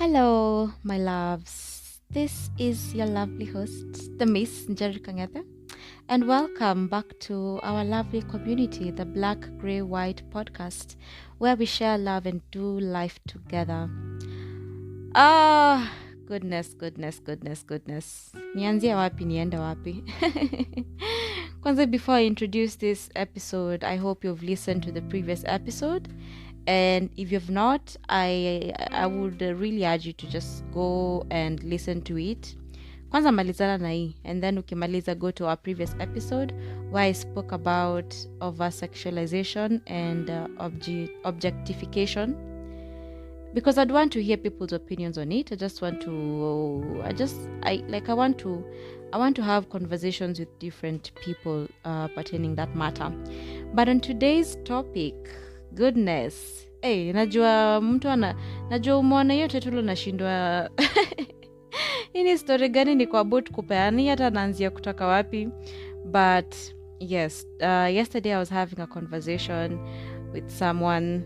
Hello, my loves. This is your lovely host, the Miss Njeri Kangete, and welcome back to our lovely community, the Black, Grey, White podcast, where we share love and do life together. Goodness. Nianzia wapi, nienda wapi? Kwanza, before I introduce this episode, I hope you've listened to the previous episode. And if you've not, I would really urge you to just go and listen to it. Kwanza malizana na hii, and then ukimaliza go to our previous episode where I spoke about over-sexualization and objectification, because I'd want to hear people's opinions on it. I want to have conversations with different people pertaining that matter. But on today's topic, goodness, najua umeona hiyo titulo nashindwa ini story gani ni kwa about kupeani, hata naanzia kutoka wapi. But yes, yesterday I was having a conversation with someone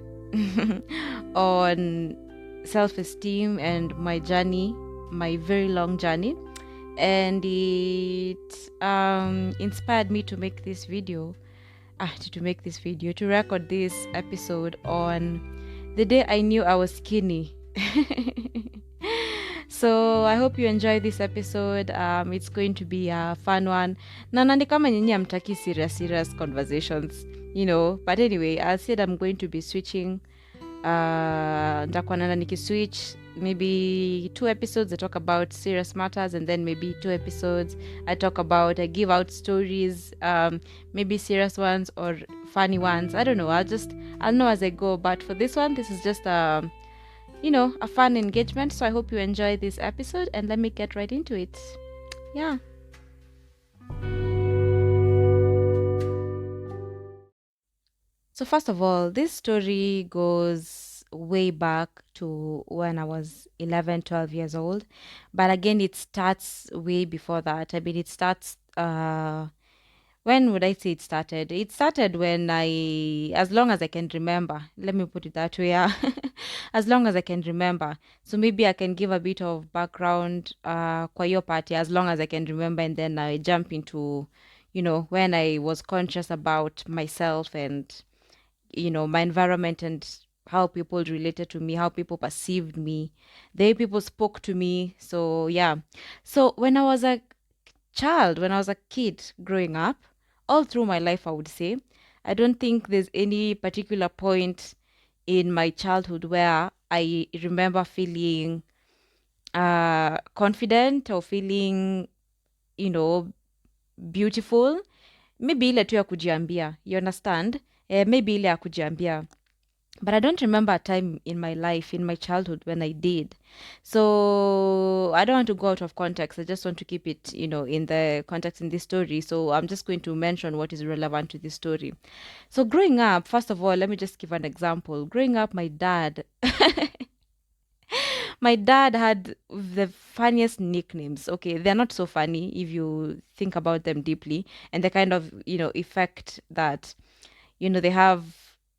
on self-esteem and my journey, my very long journey, and it inspired me to make this video, to record this episode on the day I knew I was skinny. So I hope you enjoy this episode. It's going to be a fun one. Nani kama nyinyi hamtaki serious conversations, but anyway, I said I'm going to be switching. Nitakuwa nana nikiswitch, maybe 2 episodes I talk about serious matters, and then maybe 2 episodes I give out stories, maybe serious ones or funny ones. I don't know, I'll know as I go. But for this one, this is just a fun engagement. So I hope you enjoy this episode, and let me get right into it. Yeah. So first of all, this story goes way back to when I was 11, 12 years old. But again, it starts way before that. I mean, it starts, when would I say it started? It started when as long as I can remember. Let me put it that way. Yeah. As long as I can remember. So maybe I can give a bit of background kwa hiyo party as long as I can remember, and then I jump into, when I was conscious about myself and my environment and how people related to me, how people perceived me, the way people spoke to me. So yeah. So when I was a kid growing up, all through my life, I would say, I don't think there's any particular point in my childhood where I remember feeling confident or feeling, beautiful. Maybe ile tu ya kujiambia, you understand? Maybe ile ya kujiambia. But I don't remember a time in my life, in my childhood, when I did. So I don't want to go out of context. I just want to keep it, in the context in this story. So I'm just going to mention what is relevant to this story. So growing up, first of all, let me just give an example. Growing up, my dad had the funniest nicknames. Okay, they're not so funny if you think about them deeply, and the kind of, effect that,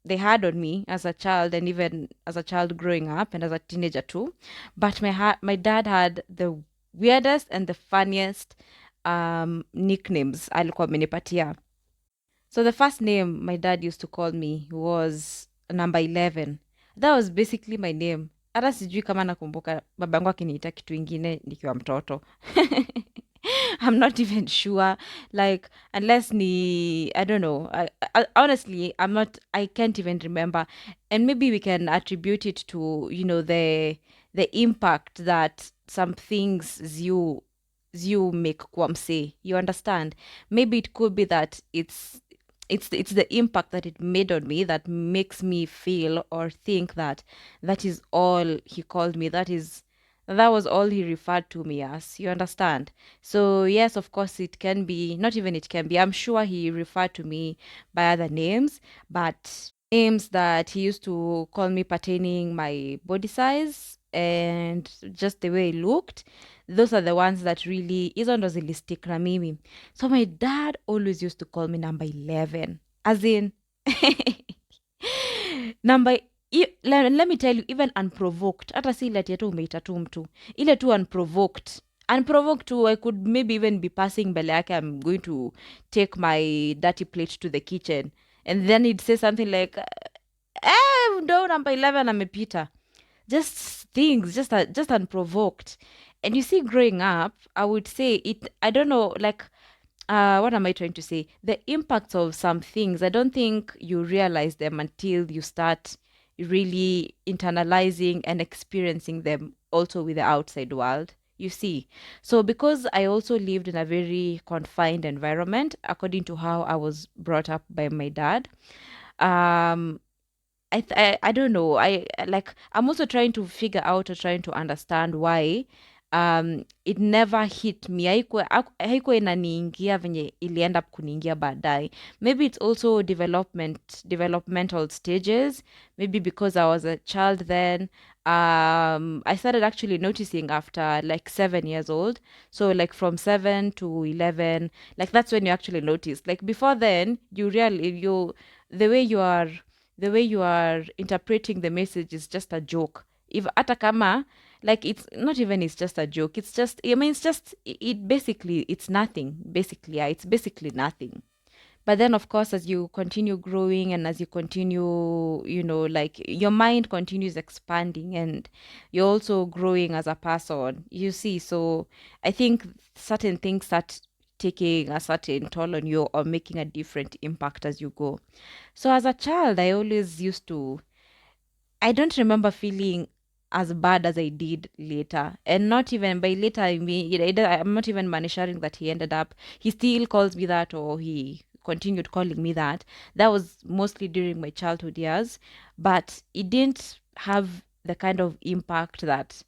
they had on me as a child, and even as a child growing up and as a teenager too. But my dad had the weirdest and the funniest nicknames alikuwa amenipatia. So the first name my dad used to call me was number 11. That was basically my name. Hata sijui kama nakumbuka babangu akiniita kitu ingine nikiwa mtoto. I'm not even sure, like, unless I don't know. Honestly, I can't even remember. And maybe we can attribute it to, the impact that some things you make kwamse. You understand? Maybe it could be that it's the impact that it made on me that makes me feel or think that is all he called me. That was all he referred to me as. You understand? So yes, of course, it can be, not even it can be, I'm sure he referred to me by other names, but names that he used to call me pertaining my body size and just the way I looked, those are the ones that really hizo ndo zilistick na mimi. So my dad always used to call me number 11, as in number let me tell you, even unprovoked, hata si ile ati ati umeita tu mtu, ile tu unprovoked tu, I could maybe even be passing mbele yake, I'm going to take my dirty plate to the kitchen, and then he'd say something like, ndo number 11 amepita. Just things, just unprovoked. And you see, growing up, I would say it, I don't know, like, what am I trying to say? The impacts of some things, I don't think you realize them until you start really internalizing and experiencing them also with the outside world. You see, so because I also lived in a very confined environment, according to how I was brought up by my dad, um, I don't know. Like, I'm also trying to figure out or trying to understand why it never hit me. Haikuwa inaniingia venye ilienda kuniingia baadaye. Maybe it's also developmental stages. Maybe because I was a child then. I started actually noticing after like 7 years old. So like from 7 to 11, like that's when you actually notice. Like before then, the way you are the way you are interpreting the message is just a joke. If atakama, like it's not even it's just a joke. It's just, I mean, it's just it basically it's nothing. Basically, yeah, it's basically nothing. But then of course, as you continue growing and as you continue, like your mind continues expanding and you're also growing as a person, you see. So I think certain things start taking a certain toll on you or making a different impact as you go. So as a child, I always used to, I don't remember feeling as bad as I did later. And not even by later, I mean, I'm not even manishering that he still calls me that or he continued calling me that. That was mostly during my childhood years. But it didn't have the kind of impact that,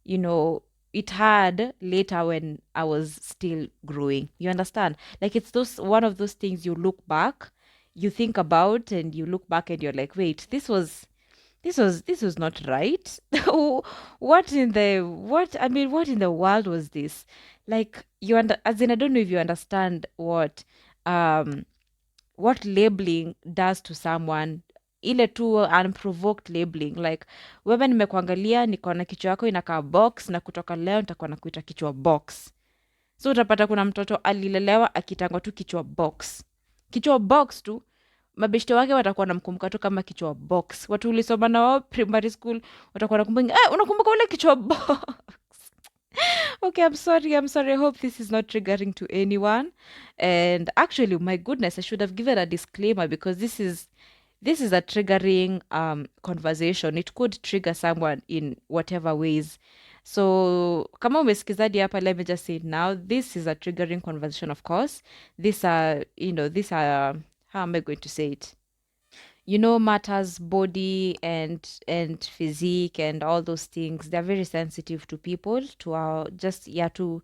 you know, it had later when I was still growing. You understand? Like it's those one of those things you look back, you think about and you look back and you're like, wait, this was not right. What in the world was this? Like as in I don't know if you understand um what labeling does to someone, ile tu unprovoked labeling, like wewe nimekuangalia niko na kichwa yako inakaa box na kutoka leo nitakuwa nakuita kichwa box. So utapata kuna mtoto alilelewa akitangwa tu kichwa box tu, mabeshte wake watakuwa namkumbuka tu kama kichwa box. Watu ulisoma na wao primary school watakuwa nakumbuka, unakumbuka ule kichwa box. Okay, I'm sorry. I hope this is not triggering to anyone. And actually, my goodness, I should have given a disclaimer because this is a triggering conversation. It could trigger someone in whatever ways. So, kama umesikizaji hapa, let me just say it now. This is a triggering conversation, of course. These are, how am I going to say it? Matters, body and physique and all those things, they're very sensitive to people, to our just yeah to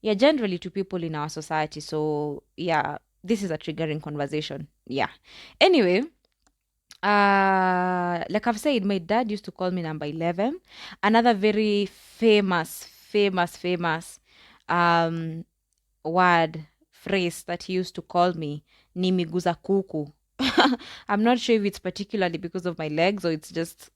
yeah generally to people in our society. So yeah, this is a triggering conversation. Yeah. Anyway, like I've said, my dad used to call me number 11. Another very famous um word, phrase that he used to call me, ni miguza kuku. I'm not sure if it's particularly because of my legs or it's just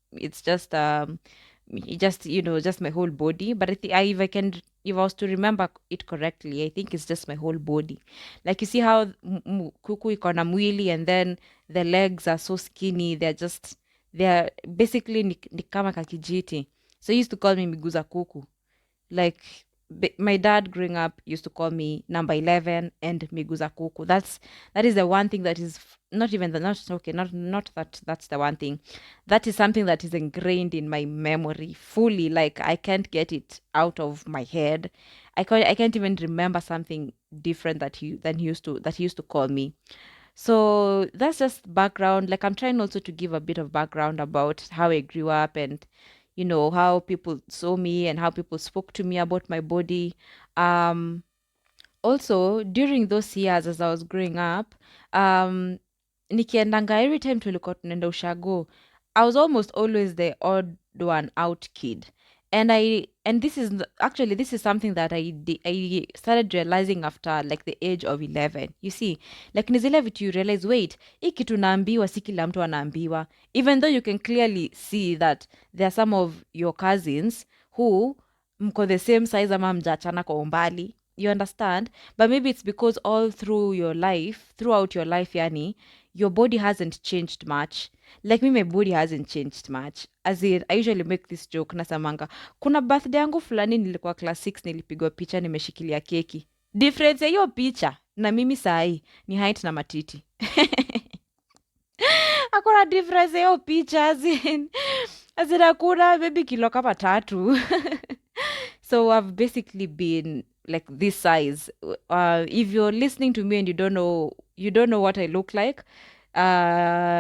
my whole body. But I think if I was to remember it correctly, I think it's just my whole body. Like you see how kuku iko na mwili and then the legs are so skinny. They're basically ni kama kakijiti. So he used to call me miguza kuku. Like my dad growing up used to call me number 11 and miguza kuku. That is the one thing that is not even the not okay not that that's the one thing that is something that is ingrained in my memory fully. Like I can't get it out of my head. I can't even remember something different that he used to call me. So that's just background. Like I'm trying also to give a bit of background about how I grew up and how people saw me and how people spoke to me about my body. Um Also during those years as I was growing up, um nikiendanga every time tulikuwa tunaenda ushago, I was almost always the odd one out kid. And And actually this is something that I started realizing after like the age of 11. You see, like ni zile vitu you realize, wait, hii kitu naambiwa si kila mtu anaambiwa, even though you can clearly see that there are some of your cousins who mko the same size ama mjachana kwa umbali, you understand, but maybe it's because all throughout your life, yani your body hasn't changed much. Like me, my body hasn't changed much. As in, I usually make this joke nasamanga, kuna birthday yangu fulani nilikuwa class 6, nilipigwa picha nimeshikilia keki. Difference ya hiyo picha na mimi sahi ni height na matiti. Hakuna difference ya hiyo picha, as in hakuna, maybe kilo kama 3. So I've basically been like this size. If you're listening to me and you don't know what I look like,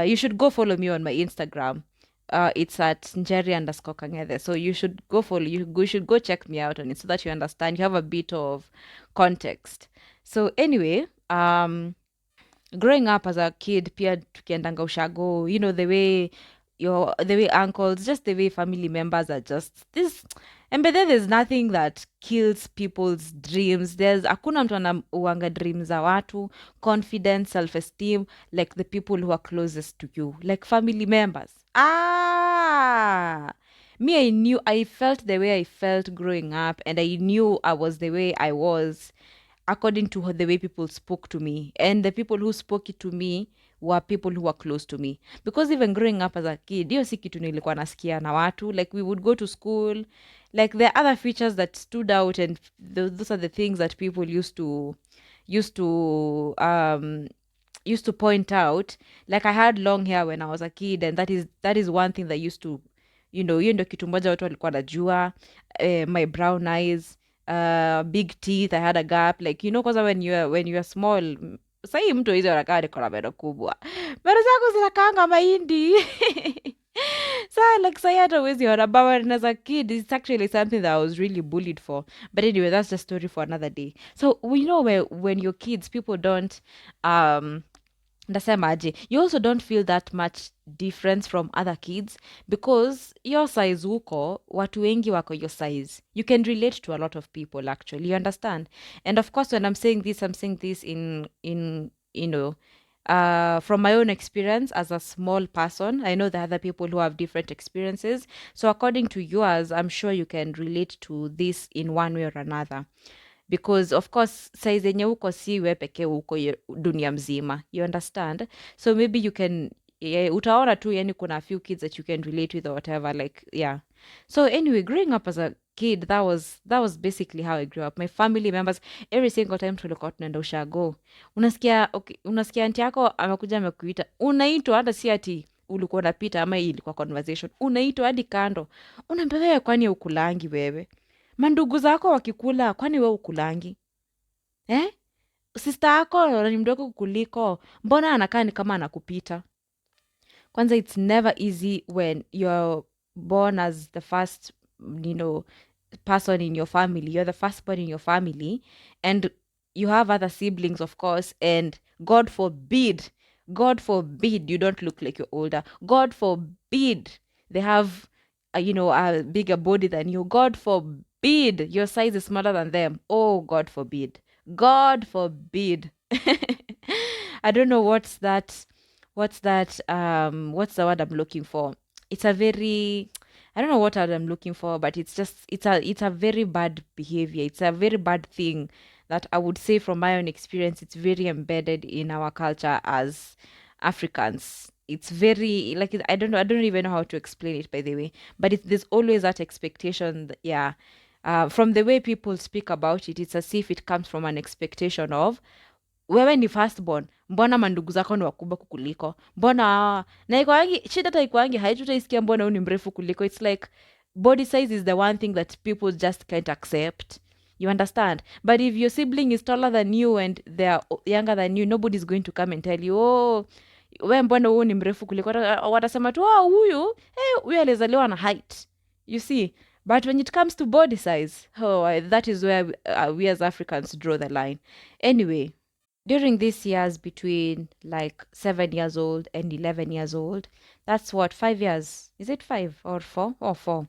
you should go follow me on my Instagram. It's at njeri_kangede. So you should go follow. You should go check me out on it so that you understand. You have a bit of context. So anyway, growing up as a kid, pia tukiendanga ushago, the way uncles, just the way family members are just this. And but then there's nothing that kills people's dreams. There's hakuna mtu anauanga dreams za watu, confidence, self-esteem, like the people who are closest to you, like family members. I felt the way I felt growing up, and I knew I was the way I was according to the way people spoke to me. And the people who spoke it to me were people who were close to me. Because even growing up as a kid, hiyo si kitu nilikuwa nasikia na watu. Like we would go to school. Like there are other features that stood out, and those are the things that people used to used to point out. Like I had long hair when I was a kid, and that is one thing that used to, hiyo ndio kitu moja watu walikuwa najua. My brown eyes, big teeth, I had a gap, like kwanza when you are small, sahii mtu hizo anakaa niko na meno kubwa, meno zangu zinakaanga mahindi. So like sahii hata huwezi ona, but when as a kid it's actually something that I was really bullied for. But anyway, that's the story for another day. So when you're kids, people don't ndasemaje, you also don't feel that much difference from other kids because your size huko, watu wengi wako your size. You can relate to a lot of people, actually, you understand. And of course, when I'm saying this in from my own experience as a small person. I know there are other people who have different experiences, so according to yours, I'm sure you can relate to this in one way or another, because of course size yenye huko si we pekee huko dunia mzima, you understand. So maybe you can, utaona tu, yani kuna a few kids that you can relate with or whatever, like, yeah. So anyway, growing up as a kid, that was basically how I grew up. My family members, every single time tulikuwa tunaenda ushago, unasikia anti yako amekuja amekuita, unaitwa, hata si ati ulikuwa unapita ama hii ilikuwa conversation, unaitwa hadi kando, unaambia wewe, kwani ukulangi wewe? Mandugu zako wakikula, kwani we ukulangi? Sister yako ni mdogo kukuliko, mbona anakaa ni kama anakupita? Kwanza, it's never easy when you're born as the first, person in your family. You're the firstborn in your family, and you have other siblings, of course, and God forbid you don't look like you're older. God forbid they have a bigger body than you. God forbid your size is smaller than them. Oh, God forbid. God forbid. I don't know what's the word I'm looking for. It's a very, I don't know what word I'm looking for, but it's a very bad behavior. It's a very bad thing that I would say from my own experience. It's very embedded in our culture as Africans. It's very, like, I don't know, I don't even know how to explain it, by the way, but there's always that expectation that, yeah, from the way people speak about it, it's as if it comes from an expectation of, wewe ni firstborn, mbona mandugu zako ni wakubwa kukuliko? Mbona na ikwangi shida, hata ikwangi haitutaisikia mbona wewe ni mrefu kuliko. It's like body size is the one thing that people just can't accept, you understand. But if your sibling is taller than you and they are younger than you, nobody's going to come and tell you, oh, we mbona huyu ni mrefu kuliko. Watasema tu, huyu alizaliwa na height, you see. But when it comes to body size, that is where we as Africans draw the line. Anyway, during these years between like 7 years old and 11 years old, that's what, 5 years, is it 5 or 4? Or 4.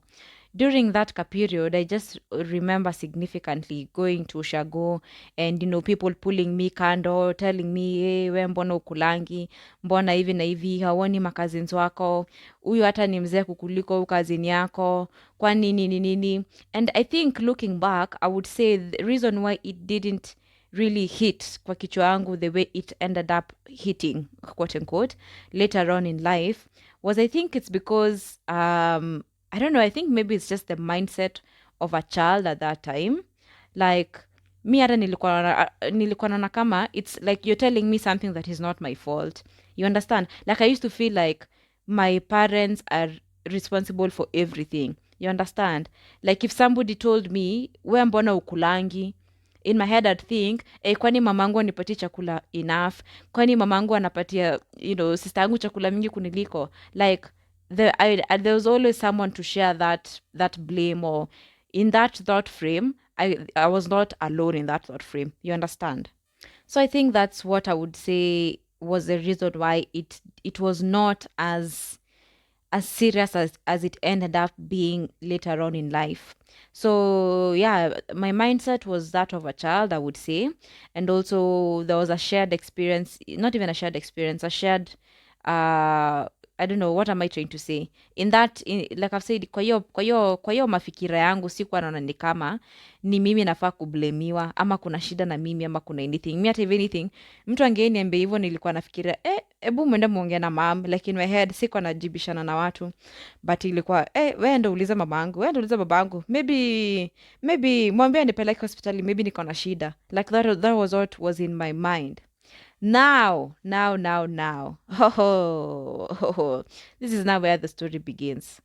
during that period, I just remember significantly going to Shago and, people pulling me kando, telling me, hey, we mbona ukulangi, mbona hivi na hivi, hawoni makazins wako, huyu hata ni mzee kukuliko huyu kazini yako, kwa nini nini. And I think looking back, I would say the reason why it didn't really hit kwa kichwa yangu the way it ended up hitting, quote unquote, later on in life was, I think it's because I don't know, I think maybe it's just the mindset of a child at that time. Like, mi hata nilikuwa naona kama it's like you're telling me something that is not my fault. You understand? Like, I used to feel like my parents are responsible for everything. You understand? Like, if somebody told me, we mbona ukulangi, in my head I'd think, kwani mamangu anipatie chakula enough? Kwani mamangu anapatia, sister yangu chakula mingi kuniliko? Like, there was always someone to share that blame, or in that thought frame. I was not alone in that thought frame. You understand? So I think that's what I would say was the reason why it was not as serious as it ended up being later on in life. So yeah, my mindset was that of a child, I would say. And also there was a shared experience, not even a shared experience, a shared I don't know, what am I trying to say? Like I've said, kwa hiyo mafikira yangu sikuwa naona ni kama ni mimi nafaa kublemiwa, ama kuna shida na mimi, ama kuna anything. Mi hata if anything, mtu angeniambia hivyo nilikuwa nafikiria, ebu mwende muongee na mam. Like in my head, sikuwa najibishana na watu. But ilikuwa, wewe ndo uliza mamangu, wewe ndo uliza babangu. Maybe mwambie anipeleke hospitali, maybe niko na shida. Like that was what was in my mind. Now. Oh. This is now where the story begins.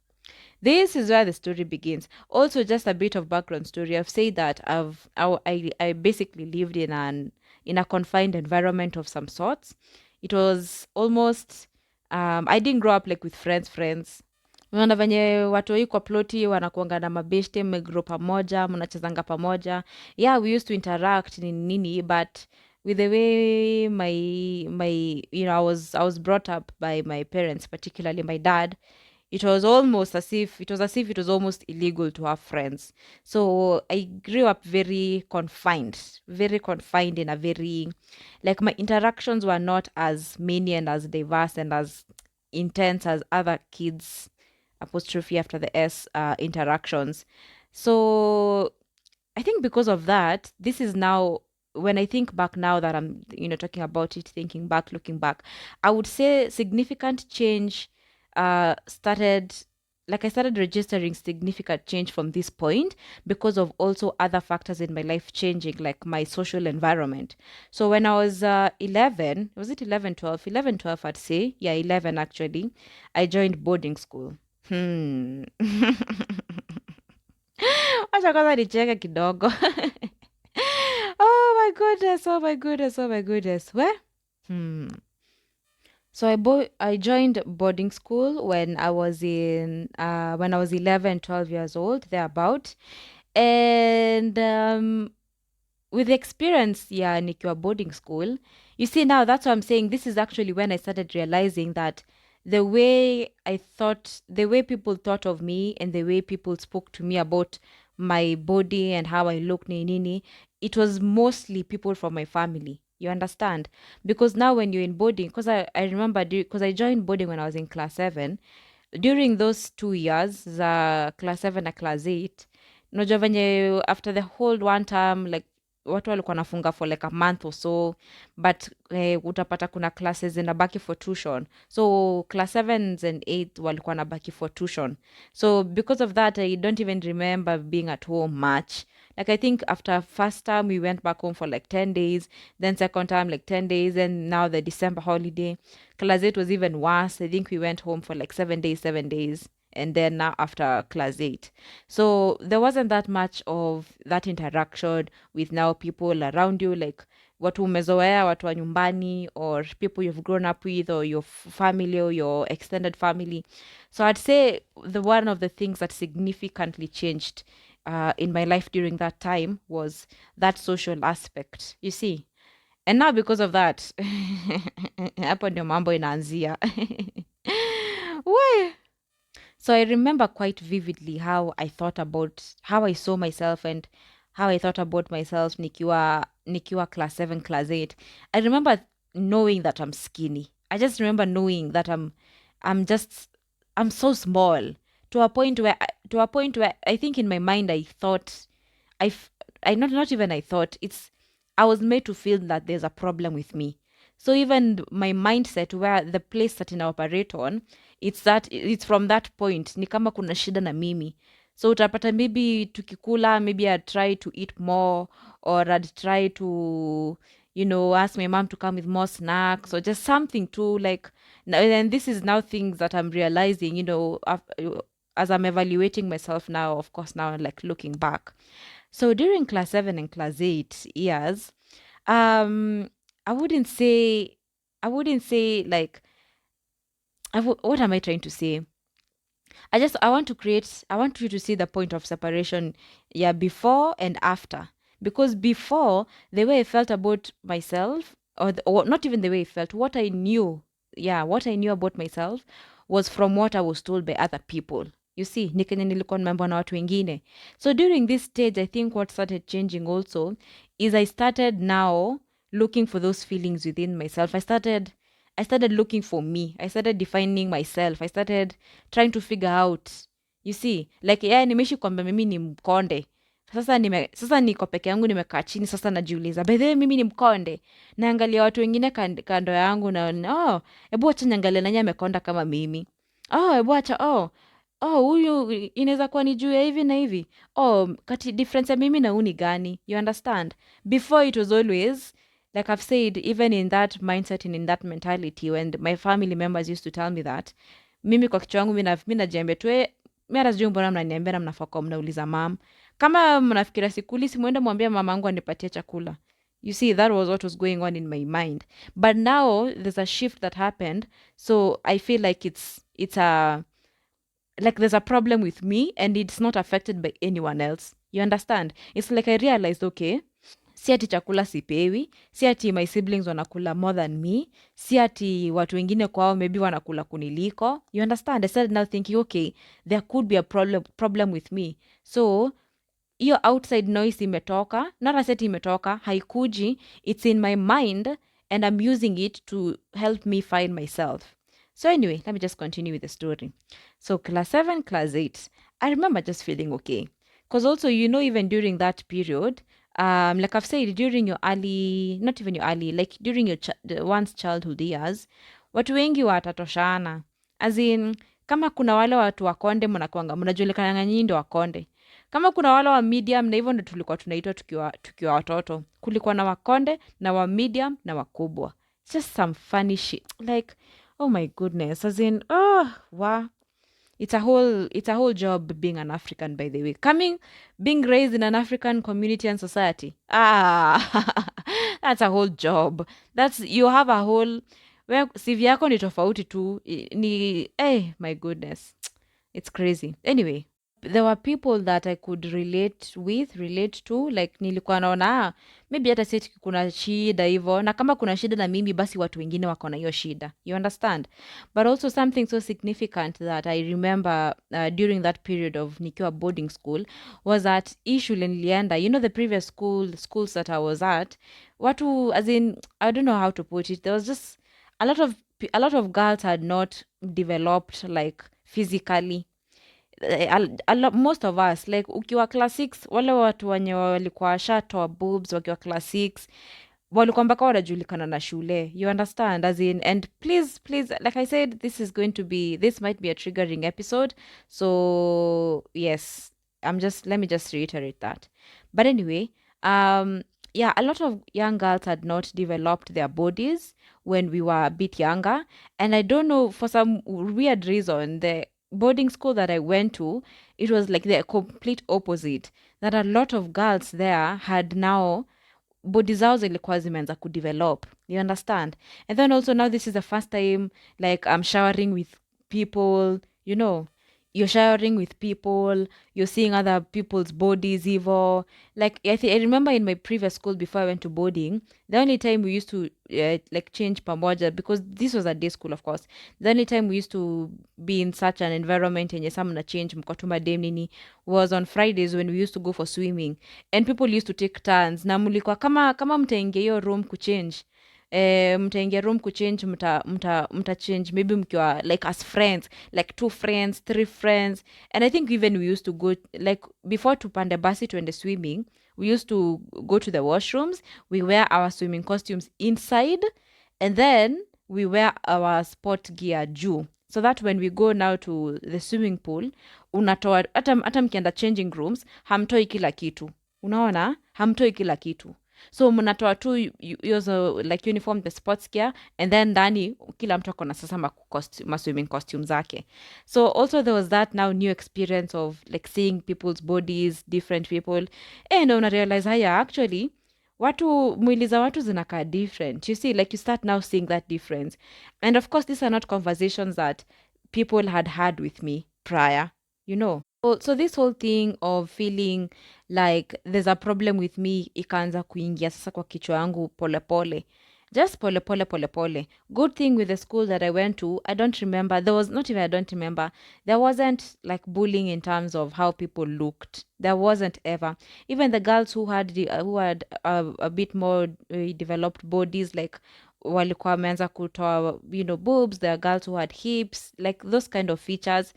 This is where the story begins. Also, just a bit of background story. I've said that I basically lived in a confined environment of some sorts. It was almost I didn't grow up like with friends. Unaona venye watu hii kwa ploti wanakuanga na mabeshte, mmegro pamoja, mnachezanga pamoja. Yeah, we used to interact nini, but with the way I was brought up by my parents, particularly my dad, it was as if it was almost illegal to have friends. So I grew up very confined in a very, like, my interactions were not as many and as diverse and as intense as other kids, apostrophe after the S, interactions. So I think because of that, this is now, when I think back now that I'm, talking about it, thinking back, looking back, I would say significant change started, like I started registering significant change from this point because of also other factors in my life changing, like my social environment. So when I was 11, was it 11, 12? 11, 12, I'd say. Yeah, 11 actually. I joined boarding school. Wacha kwanza nicheke kidogo. Oh my goodness. Where? So I joined boarding school when I was 11, 12 years old, thereabout. And with the experience, yeah, nikiwa boarding school, you see, now that's what I'm saying. This is actually when I started realizing that the way people thought of me and the way people spoke to me about my body and how I look, nini, it was mostly people from my family. You understand? Because now when you're in boarding, because I remember, because I joined boarding when I was in class 7, during those 2 years, class 7 na class 8, unajua venye after the whole one term, like, watu walikuwa nafunga for like a month or so, but utapata kuna classes zinabaki for tuition. So class 7s and 8 walikuwa nabaki for tuition. So because of that, I don't even remember being at home much. Like, I think after first term, we went back home for like 10 days, then second term, like 10 days, and now the December holiday. Class 8 was even worse. I think we went home for like 7 days. And then now after class 8. So there wasn't that much of that interaction with now people around you, like watu umezoea, watu wa nyumbani, or people you've grown up with, or your family, or your extended family. So I'd say one of the things that significantly changed in my life during that time was that social aspect, you see. And now because of that, hapo ndio mambo inaanzia. We So I remember quite vividly how I saw myself and how I thought about myself nikiwa class 7, class 8. I remember knowing that I'm skinny. I just remember knowing that I'm just I'm so small to a point where I think in my mind I thought I f- I not even I thought it's I was made to feel that there's a problem with me. So even my mindset where the place that I operate on, it's from that point ni kama kuna shida na mimi. So utapata maybe tukikula, maybe I'd try to eat more, or I'd try to ask my mom to come with more snacks or just something to like. And this is now things that I'm realizing, as I'm evaluating myself now, of course, now like looking back. So during class 7 and class 8 years, um, I wouldn't say, I wouldn't say like, what am I trying to say? I want you to see the point of separation, yeah, before and after. Because before, the way I felt about myself, or not even the way I felt, what I knew, yeah, what I knew about myself was from what I was told by other people. You see, ni kenye nilikuwa nimeambiwa na watu wengine. So during this stage, I think what started changing also is I started now looking for those feelings within myself. I started looking for me. I started defining myself. I started trying to figure out, you see, like yeah, nimeishi kwamba mimi ni mkonde. Sasa niko peke yangu, nimekaa chini, sasa najiuliza by the way mimi ni mkonde. Naangalia watu wengine kando yangu na hebu acha niangalie nani amekonda kama mimi. Hebu acha huyu inaweza kuwa ni juu ya hivi na hivi. Kati difference ya mimi na huyu ni gani? You understand? Before it was always like I've said, even in that mindset and in that mentality, when my family members used to tell me that, mimi kwa kichwa yangu mi najiambia tu mi hata sijui mbona mnaniambia na mnafaa kuwa mnauliza mam. Kama mnafikira sikuli, si mwende mwambie mama yangu anipatie chakula. You see, that was what was going on in my mind. But now there's a shift that happened, so I feel like it's a like there's a problem with me and it's not affected by anyone else. You understand? It's like I realized, okay, si ati chakula sipewi, si ati my siblings wanakula more than me, si ati watu wengine kwao maybe wanakula kuniliko. You understand? I started now thinking, okay, there could be a problem with me. So hiyo outside noise imetoka, not aseti imetoka, haikuji, it's in my mind and I'm using it to help me find myself. So anyway, let me just continue with the story. So class 7, class 8, I remember just feeling okay. Because also, even during that period, like I've said, during your early, not even your early, like during your the one's childhood years, watu wengi watatoshana. As in, kama kuna wale watu wakonde mnakuanga, mnajulikana nyinyi ndio wakonde. Kama kuna wale wa medium, na hivyo ndio tulikuwa tunaitwa tukiwa watoto. Kulikuwa na wakonde na wa medium na wakubwa. It's just some funny shit. Like, oh my goodness. As in, wow. It's a whole job being an African, by the way. Being raised in an African community and society. That's a whole job. You have a whole, where CV yako ni tofauti tu, my goodness. It's crazy. Anyway, there were people that I could relate to, like nilikuwa naona maybe hata si eti kuna shida hivyo, na kama kuna shida na mimi basi watu wengine wako na hiyo shida. You understand? But also something so significant that I remember during that period of nikiwa boarding school was that issue nilienda, the previous schools that I was at, watu, as in, I don't know how to put it, there was just a lot of girls had not developed like physically. Most of us, like ukiwa class 6, wale watu wenye walikuwa washatoa boobs wakiwa class 6 walikuwa mpaka wanajulikana na shule. You understand? As in, and please, like I said, this might be a triggering episode, so yes, let me just reiterate that. But anyway, yeah, a lot of young girls had not developed their bodies when we were a bit younger, and I don't know, for some weird reason, the boarding school that I went to, it was like the complete opposite. That a lot of girls there had now body zao zilikuwa zimeanza kudevelop. You understand? And then also now this is the first time like I'm showering with people, you're sharing with people, you're seeing other people's bodies evil. Like I remember in my previous school before I went to boarding, the only time we used to like change pamoja, because this was a day school of course. The only time we used to be in such an environment yenye some na change mkotuma dem nini was on Fridays when we used to go for swimming, and people used to take turns na mlikuwa kama mtaingia hiyo room kuchange, mtaingia room kuchange, mta change maybe mkiwa like as friends, like two friends, three friends. And I think even we used to go like before tupande basi tuende swimming, we used to go to the washrooms, we wear our swimming costumes inside, and then we wear our sport gear juu, so that when we go now to the swimming pool, unatoa hata mkienda changing rooms hamtoi kila kitu, unaona, hamtoi kila kitu, so mnatoa tu hizo like uniform, the sports gear, and then ndani kila mtu akona sasa ma swimming costume zake. So also there was that now new experience of like seeing people's bodies, different people, and una realize haya actually watu, mwili za watu zinakaa different, you see, like you start now seeing that difference. And of course these are not conversations that people had with me prior, you know. So this whole thing of feeling like there's a problem with me ikaanza kuingia sasa kwa kichwa yangu pole pole, just pole pole pole pole. Good thing with the school that I went to, I don't remember, there was not even, I don't remember, there wasn't like bullying in terms of how people looked, there wasn't ever. Even the girls who had a bit more developed bodies, like walikuwa wameanza kutoa, you know, boobs, there are girls who had hips, like those kind of features.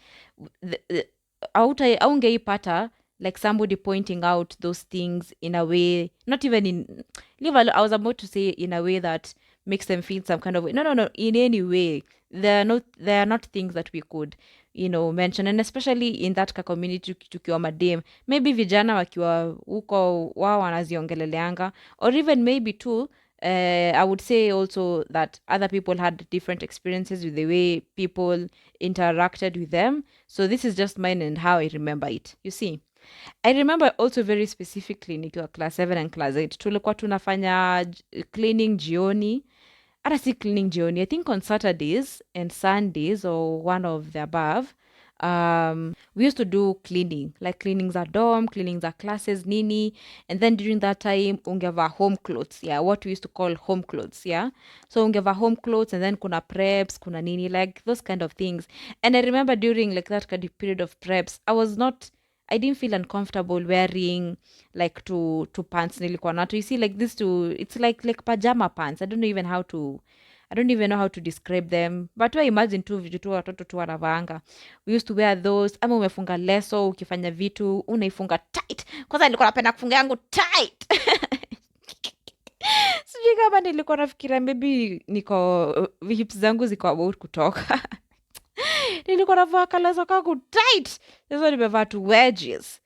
Aungeipata like somebody pointing out those things in a way, not even in I was about to say in a way that makes them feel some kind of way. No, no, no, in any way. They are not things that we could, you know, mention, and especially in that community tukiwa madem, maybe vijana wakiwa huko wao wanaziongeleleanga, or even maybe too, I would say also that other people had different experiences with the way people interacted with them. So this is just mine and how I remember it. You see, I remember also very specifically nikiwa class 7 and class 8 tulikuwa tunafanya cleaning jioni. Hata si cleaning jioni, I think on Saturdays and Sundays or one of the above. We used to do cleaning, like cleaning za dorm, cleaning za classes, nini. And then during that time, ungeva home clothes, yeah, what we used to call home clothes, yeah. So ungeva home clothes, and then kuna preps, kuna nini, like those kind of things. And I remember during like that kind of period of preps, I didn't feel uncomfortable wearing like to pants nilikuwa nato. You see, like this to, it's like pajama pants. I don't even know how to describe them, but we imagine tu vitu tu watoto tu wanavaanga. We used to wear those. Ama umefunga leso, ukifanya vitu unaifunga tight. Kwanza nilikuwa napenda kufunga yangu tight. Sijui kama nilikuwa nafikiria maybe hips zangu ziko about kutoka. Nilikuwa navaa kaleso kangu tight, sasa nimevaa two wedges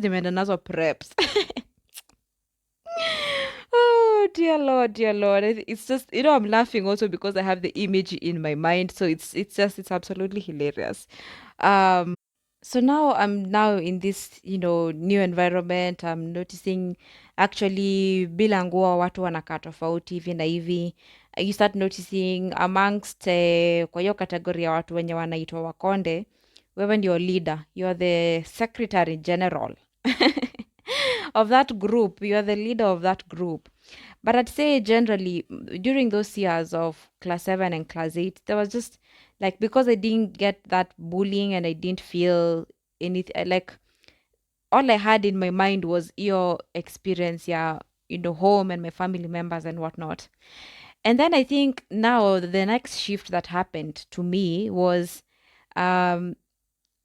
nimeenda nazo preps. Oh dear Lord, dear Lord. It's just, you know, I'm laughing also because I have the image in my mind. So it's absolutely hilarious. So now I'm now in this, you know, new environment. I'm noticing actually bila nguo watu wanakaa tofauti hivi na hivi. You start noticing amongst kwa hiyo kategori ya watu wenye wanaitwa wakonde, wewe ndio leader, you're the secretary general of that group, you're the leader of that group. But I'd say generally during those years of class 7 and class 8, there was just like, because I didn't get that bullying and I didn't feel anything, like all I had in my mind was your experience, yeah, you know, home and my family members and whatnot. And then I think now the next shift that happened to me was, um,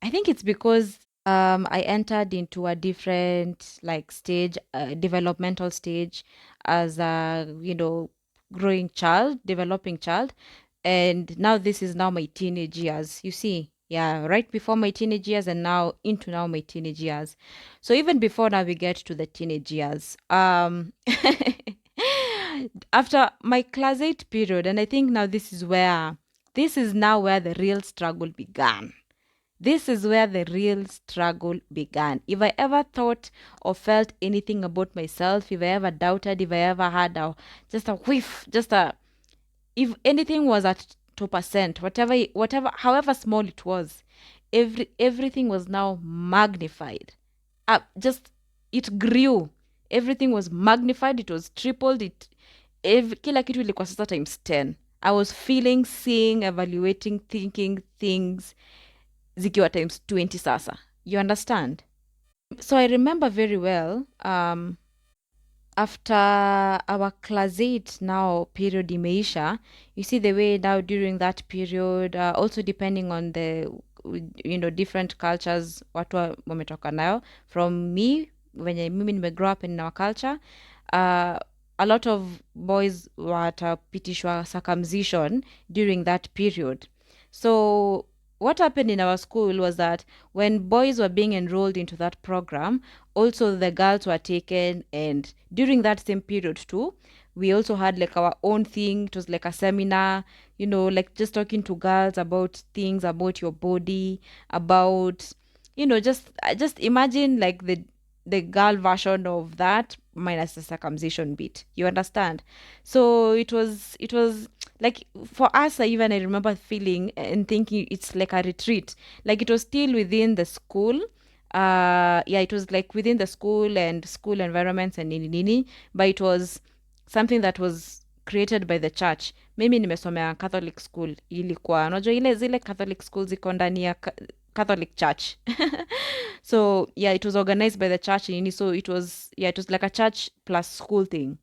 I think it's because I entered into a different like stage, developmental stage, as a, you know, growing child, developing child. And now this is now my teenage years, you see. Yeah, right before my teenage years and now into now my teenage years. So even before now we get to the teenage years. After my class 8 period, and I think now this is now where the real struggle began. This is where the real struggle began. If I ever thought or felt anything about myself, if I ever doubted, if I ever had just a whiff, if anything was at 2%, whatever, however small it was, everything was now magnified. Just it grew. Everything was magnified, it was tripled, kila kitu ilikuwa sasa times 10. I was feeling, seeing, evaluating, thinking things zikiwa times 20 sasa. You understand? So I remember very well, after our class 8 now period imeisha, you see the way now during that period, also depending on the different cultures watu wametoka nayo. From me, venye mimi nimegrow up in our culture, a lot of boys watapitishwa circumcision during that period. So what happened in our school was that when boys were being enrolled into that program, also the girls were taken, and during that same period too, we also had like our own thing. It was like a seminar, like just talking to girls about things about your body, about just imagine like the girl version of that minus the circumcision bit. You understand? So it was like, for us, I remember feeling and thinking it's like a retreat. Like it was still within the school. Yeah, it was like within the school and school environments and nini nini, but it was something that was created by the church. Mimi nimesomea Catholic school, ilikuwa unajua ile zile Catholic school ziko ndani ya Catholic church. So yeah, it was organized by the church nini, so it was like a church plus school thing.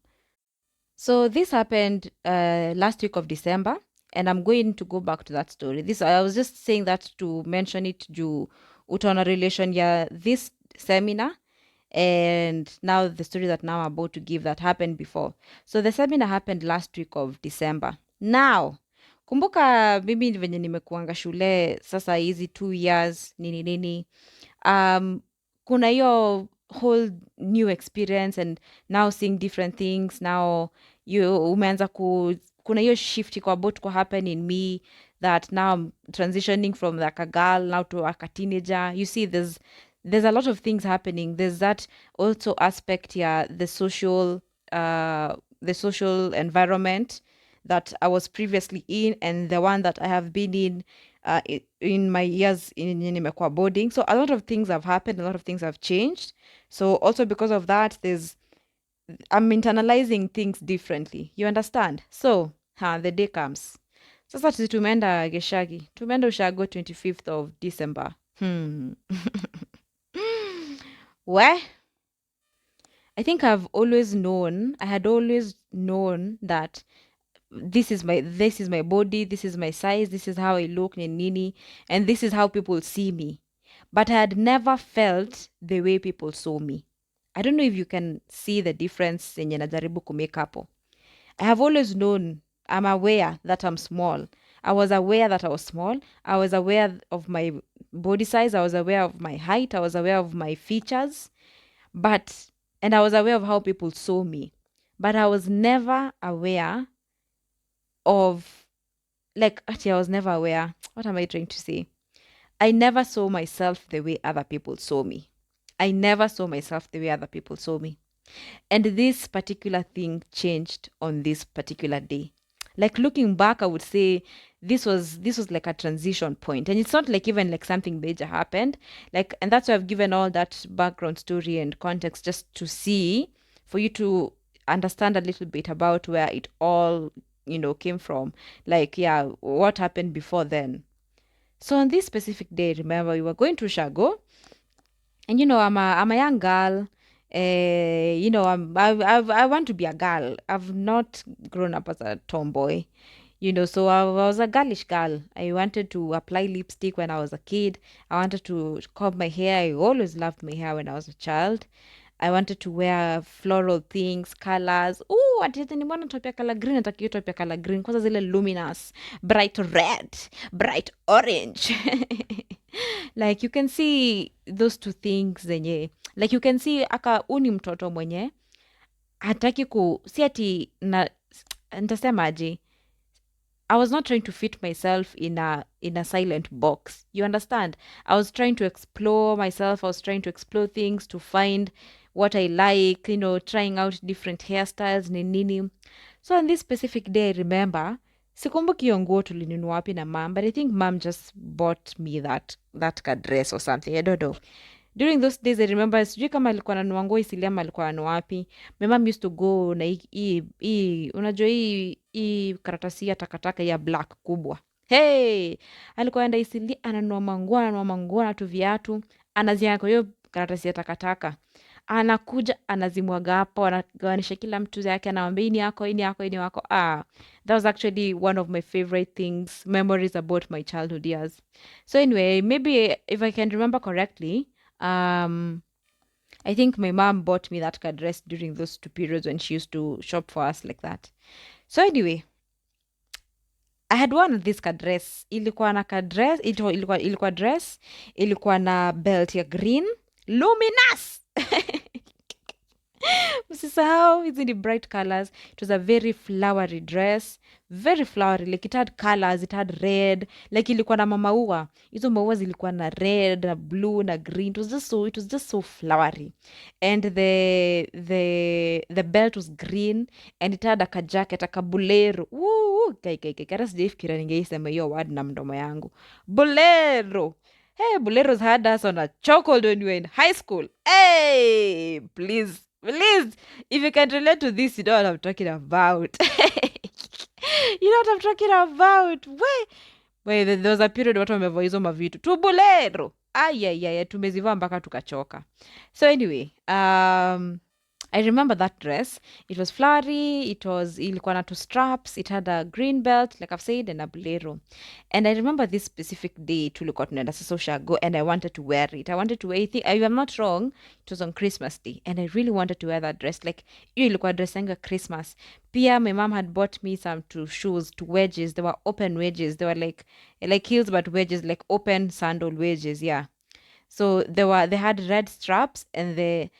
So this happened last week of December, and I'm going to go back to that story. This I was just saying that to mention it to utaona relation, yeah, this seminar and now the story that now I'm about to give that happened before. So the seminar happened last week of December. Now, kumbuka mimi venye nimekuanga shule sasa hizi 2 years nini nini, kuna hiyo whole new experience and now seeing different things. Now umeanza kuna hiyo shift iko about to happen in me, that now I'm transitioning from like a girl now to like a teenager. You see, there's a lot of things happening. There's that also aspect, yeah, the social environment that I was previously in and the one that I have been in my years in nimekuwa boarding. So a lot of things have happened, a lot of things have changed. So also because of that, I'm internalizing things differently. You understand? So the day comes. Sasa tumeenda Geshagi, tumeenda ushago 25th of December. Where I think I had always known that this is my body, this is my size, this is how I look in nini, and this is how people see me. But I had never felt the way people saw me. I don't know if you can see the difference yenye najaribu kumake hapo. I have always known, I'm aware that I'm small. I was aware that I was small. I was aware of my body size. I was aware of my height. I was aware of my features. And I was aware of how people saw me. But I was never aware of, like, actually, I was never aware. What am I trying to say? I never saw myself the way other people saw me. I never saw myself the way other people saw me. And this particular thing changed on this particular day. Like looking back, I would say this was like a transition point. And it's not like even like something major happened. Like, and that's why I've given all that background story and context just to see, for you to understand a little bit about where it all, came from. Like, yeah, what happened before then. So on this specific day, remember, we were going to Shago, and I'm a young girl. I want to be a girl. I've not grown up as a tomboy. So I was a girlish girl. I wanted to apply lipstick when I was a kid. I wanted to comb my hair. I always loved my hair when I was a child. I wanted to wear floral things, colors. Oh, ati nimeona top ya color green, nataka hiyo top ya color green. Kwanza zile luminous, bright red, bright orange. Like you can see those two things zenye. Like you can see aka uni mtoto mwenye hataki si ati nitasemaje, I was not trying to fit myself in a silent box. You understand? I was trying to explore myself. I was trying to explore things to find what I like, trying out different hairstyles, nini. So on this specific day, I remember Sikumbuki hiyo nguo tulinunua wapi na mom, but I think mom just bought me that ka dress or something. I don't know. During those days I remember, sijui kama alikuwa ananunua nguo Eastleigh ama alikuwa ananunua wapi. My mom used to go na unajua hii karatasi ya takataka ya black kubwa. Hey, alikuwa anaenda Eastleigh ananunua manguo na tu viatu, anaziweka kwa hiyo karatasi ya takataka, anakuja anazimwaga hapo, anagawanisha kila mtu yake, anamwambia hii ni yako, hii ni yako, hii ni yako. That was actually one of my favorite things, memories about my childhood years. So anyway, maybe if I can remember correctly, I think my mom bought me that dress during those 2 periods when she used to shop for us like that. So anyway, I had one of this dress. Ilikuwa na dress, ilikuwa dress, ilikuwa na belt ya green, luminous. Msisahau hizi ni bright colors. It was a very flowery dress, very flowery, like it had colors, it had red, like ilikuwa na maua. Hizo maua zilikuwa na red na blue na green. It was just so flowery. And the belt was green, and it had a jacket, a bulero. Woo, kara sijaifikiria ningeisema hiyo word na mdomo yangu. Bolero. Hey, boleros had us on a chokehold when we were in high school. Hey, please, if you can relate to this, you know what I'm talking about. You know what I'm talking about. Wait, there was a period watu wamevaa hizo mavitu tu bolero. Ayayaya, tumezivaa mpaka tukachoka. So anyway, I remember that dress. It was flowery, ilikuwa na two straps, it had a green belt, like I've said, and a bolero. And I remember this specific day tulikuwa tunaenda sasa ushago, and I wanted to wear it. I wanted to wear it. If I'm not wrong, it was on Christmas Day, and I really wanted to wear that dress. Like, hiyo ilikuwa dress yangu ya Christmas. Pia my mom had bought me some two shoes, two wedges. They were open wedges. They were like heels, but wedges, like open sandal wedges, yeah. So they had red straps, and the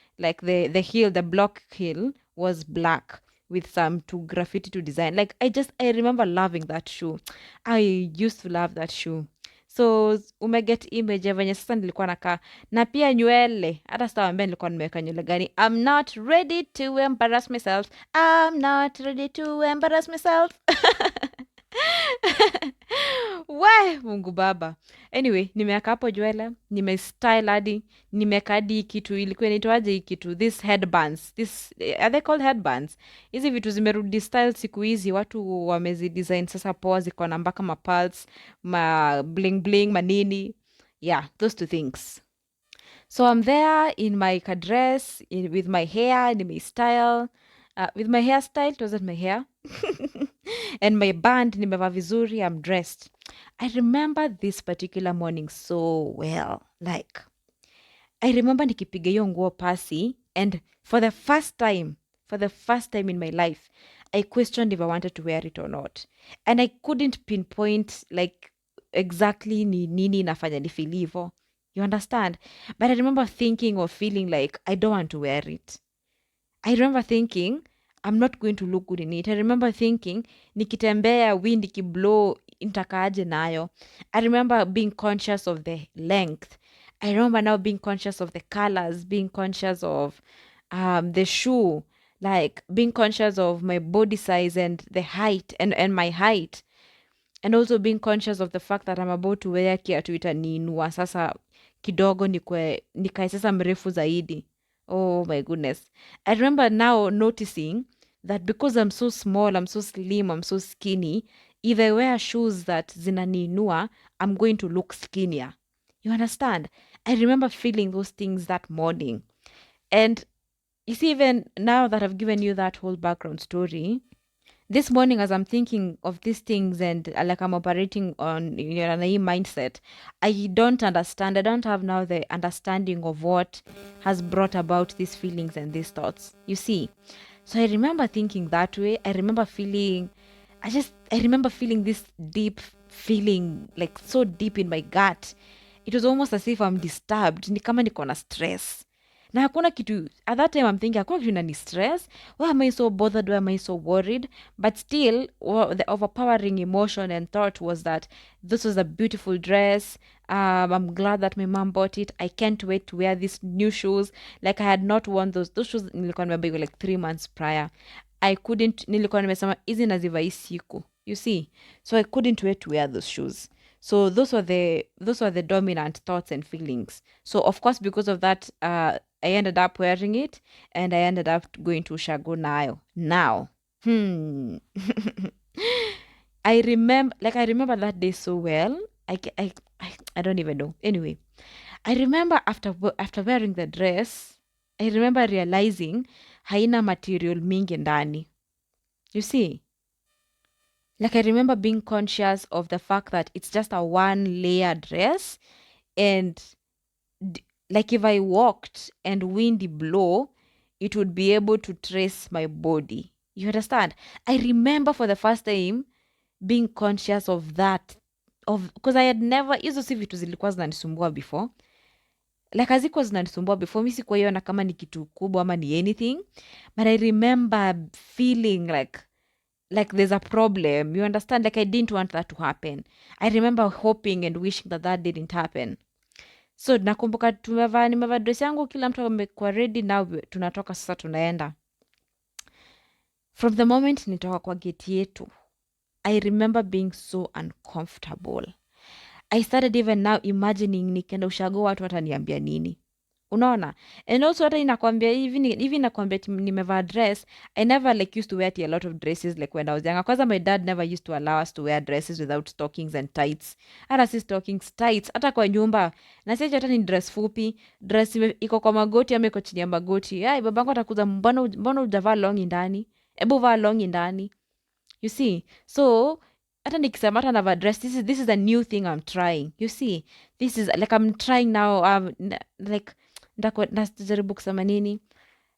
heel, the block heel was black with some to graffiti to design. Like I remember loving that shoe. I used to love that shoe. So umeget image ya venye sasa nilikuwa nakaa, na pia nywele, hata sitawambia nilikuwa nimeweka nywele gani. I'm not ready to embarrass myself. I'm not ready to embarrass myself. We Mungu Baba. Anyway, nimeweka hapo nywele, nimestyle hadi, nimeweka hadi hii kitu, ilikuwa inaitwaje hii kitu, this headbands, are they called headbands? Hizi vitu zimerudi style siku hizi, watu wamezidesign sasa poa, ziko na mpaka mapulse, ma bling bling, manini. Yeah, those two things. So I'm there in my dress, with my hair, in my style, with my hairstyle, it wasn't my hair, and my band, nimevaa vizuri, I'm dressed. I remember this particular morning so well. Like, I remember nikipiga hiyo nguo pasi, and for the first time in my life, I questioned if I wanted to wear it or not. And I couldn't pinpoint, like, exactly ni nini nafanya nifeel hivo. You understand? But I remember thinking or feeling like I don't want to wear it. I remember thinking I'm not going to look good in it. I remember thinking nikitembea wind ikiblow nitakaaje nayo. I remember being conscious of the length. I remember now being conscious of the colors, being conscious of the shoe, like being conscious of my body size and the height and my height. And also being conscious of the fact that I'm about to wear kiatu itaniinua sasa kidogo nikae sasa mrefu zaidi. Oh my goodness. I remember now noticing that because I'm so small, I'm so slim, I'm so skinny, if I wear shoes that zinaniinua, I'm going to look skinnier. You understand? I remember feeling those things that morning. And you see, even now that I've given you that whole background story, this morning as I'm thinking of these things and like I'm operating on an mindset, I don't understand. I don't have now the understanding of what has brought about these feelings and these thoughts. You see? So I remember thinking that way. I remember feeling this deep feeling, like so deep in my gut. It was almost as if I'm disturbed. Ni kama niko na stress. Na hakuna kitu, at that time I'm thinking, hakuna kitu inani stress. Why am I so bothered? Why am I so worried? But still, the overpowering emotion and thought was that this was a beautiful dress. I'm glad that my mom bought it. I can't wait to wear these new shoes. Like I had not worn those shoes nilikuwa nimebaiwa like 3 months prior. Nilikuwa nimesema hizi nazivaa hii siku. You see? So I couldn't wait to wear those shoes. So those were the dominant thoughts and feelings. So of course, because of that, I ended up wearing it, and I ended up going to Ushago now. Hmm. I remember that day so well. I, ca- I don't even know. Anyway, I remember after wearing the dress, I remember realizing haina material mingi ndani. You see? Like I remember being conscious of the fact that it's just a one layer dress, and like if I walked and windy blow, it would be able to trace my body. You understand? I remember for the first time being conscious of that, of because I had never, hizo si vitu zilikuwa zinanisumbua before, like hazikuwa zinanisumbua before. Mi sikuiona kama ni kitu kubwa ama ni anything, but I remember feeling like there's a problem. You understand? Like I didn't want that to happen. I remember hoping and wishing that didn't happen. So nakumbuka nimevaa dress yangu, kila mtu amekuwa ready, now tunatoka sasa, tunaenda. From the moment nitoka kwa gate yetu, I remember being so uncomfortable. I started even now imagining nikienda ushago watu wataniambia nini. Unaona? And also hata inakwambia hivi inakwambia nimevaa dress. I never like used to wear a lot of dresses like when I was younger. Kwanza my dad never used to allow us to wear dresses without stockings and tights. Hata si stockings, tights, hata kwa nyumba. Na sisi hata ni dress fupi, dress iko kwa magoti ama iko chini ya magoti. Ai, babangu atakuza, mbona hujavaa longi ndani? Ebu vaa longi ndani. You see? So hata nikisema hata navaa dress, this is a new thing I'm trying. You see? This is like I'm trying now, like najaribu kusema nini,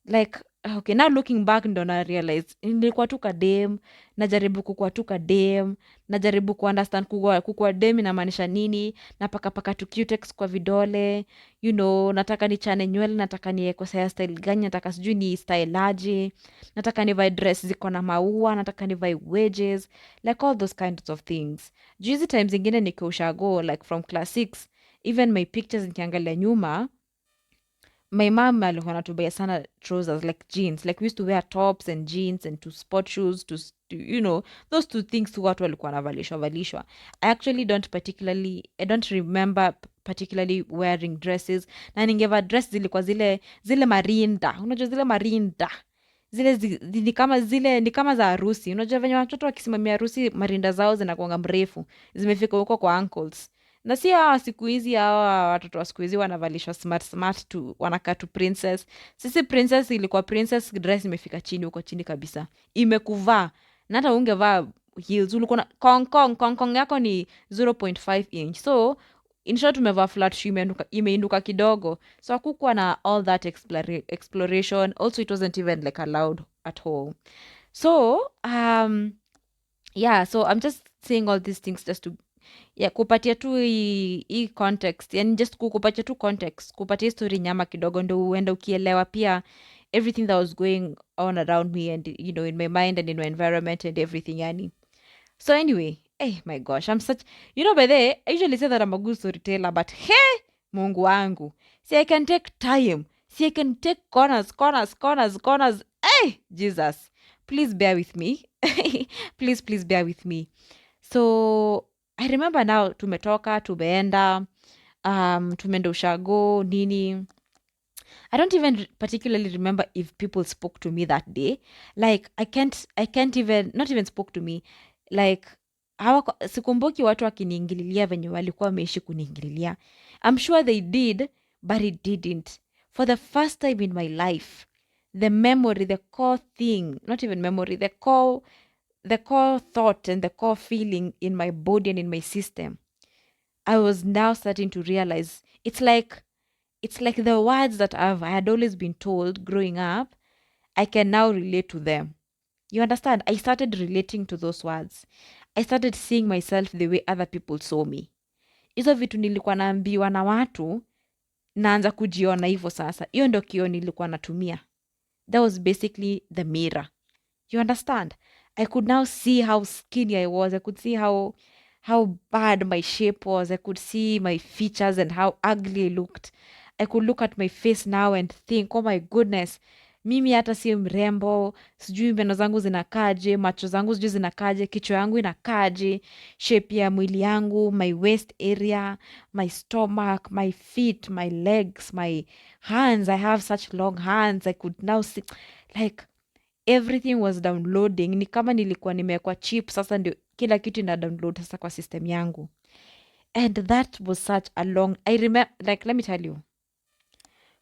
like okay, now looking back ndo na realize nilikuwa tu kadem, najaribu kukua tu kadem, najaribu kuunderstand kukua dem inamaanisha nini, napakapaka tu cutex kwa vidole, nataka nichane nywele, nataka niwekwe hairstyle gani, nataka sijui ni style aje, nataka nivae dress ziko na maua, nataka nivae wedges, like all those kinds of things. Juizi times zingine nikiushago like from class 6, even my pictures nikiangalia nyuma, my mom alikuwa anatubaya sana trousers, like jeans, like we used to wear tops and jeans and to sport shoes those two things watu walikuwa navalishwa. I don't remember particularly wearing dresses, na ningeva dress zilikuwa zile marinda, unajua zile marinda ni kama za harusi. Unajua venye watoto wakisimamia harusi, marinda zao zinakuanga mrefu, zimefika huko kwa ankles. Na si hawa siku hizi, hawa watoto wa siku hizi wanavalishwa smart tu, wanakaa tu princess. Sisi princess ilikuwa princess dress imefika chini, huko chini kabisa, imekuvaa, na hata ungevaa heels ulikuwa na kong yako ni 0.5 inch. So in short, tumevaa flat shoe imeinuka kidogo, so hakukuwa na all that exploration. Also it wasn't even like allowed at all. So yeah, so I'm just saying all these things just to kupatia tu hii context, yani just kupatia tu context, kupatia story nyama kidogo, ndo uende ukielewa pia everything that was going on around me, and in my mind and in my environment and everything, yani. So anyway, my gosh, I'm such, by the way, I usually say that I'm a good storyteller, but hey, Mungu wangu, see, I can take time, see, I can take corners. Jesus, please bear with me. Please bear with me. So I remember now tumeenda ushago nini. I don't even particularly remember if people spoke to me that day. Like I can't even, not even spoke to me. Like sikumbuki watu wakiniingililia venye walikuwa wameishi kuniingililia. I'm sure they did, but it didn't. For the first time in my life, the memory, the core thing, not even memory, the core thought and the core feeling in my body and in my system, I was now starting to realize it's like the words that I had always been told growing up, I can now relate to them. You understand? I started relating to those words. I started seeing myself the way other people saw me. Hizo vitu nilikuwa naambiwa na watu, naanza kujiona hivyo sasa. Hiyo ndo kioo nilikuwa natumia. That was basically the mirror. You understand? I could now see how skinny I was. I could see how bad my shape was. I could see my features and how ugly I looked. I could look at my face now and think, oh my goodness, mimi hata si mrembo, sijui meno zangu zinakaje, macho zangu sijui zinakaje, kichwa yangu inakaje, shape ya mwili yangu, my waist area, my stomach, my feet, my legs, my hands. I have such long hands. I could now see, like, everything was downloading. Ni kama nilikuwa nimewekwa chip, sasa ndio kila kitu ina download sasa kwa system yangu. And that was such a long, I remember, like, let me tell you,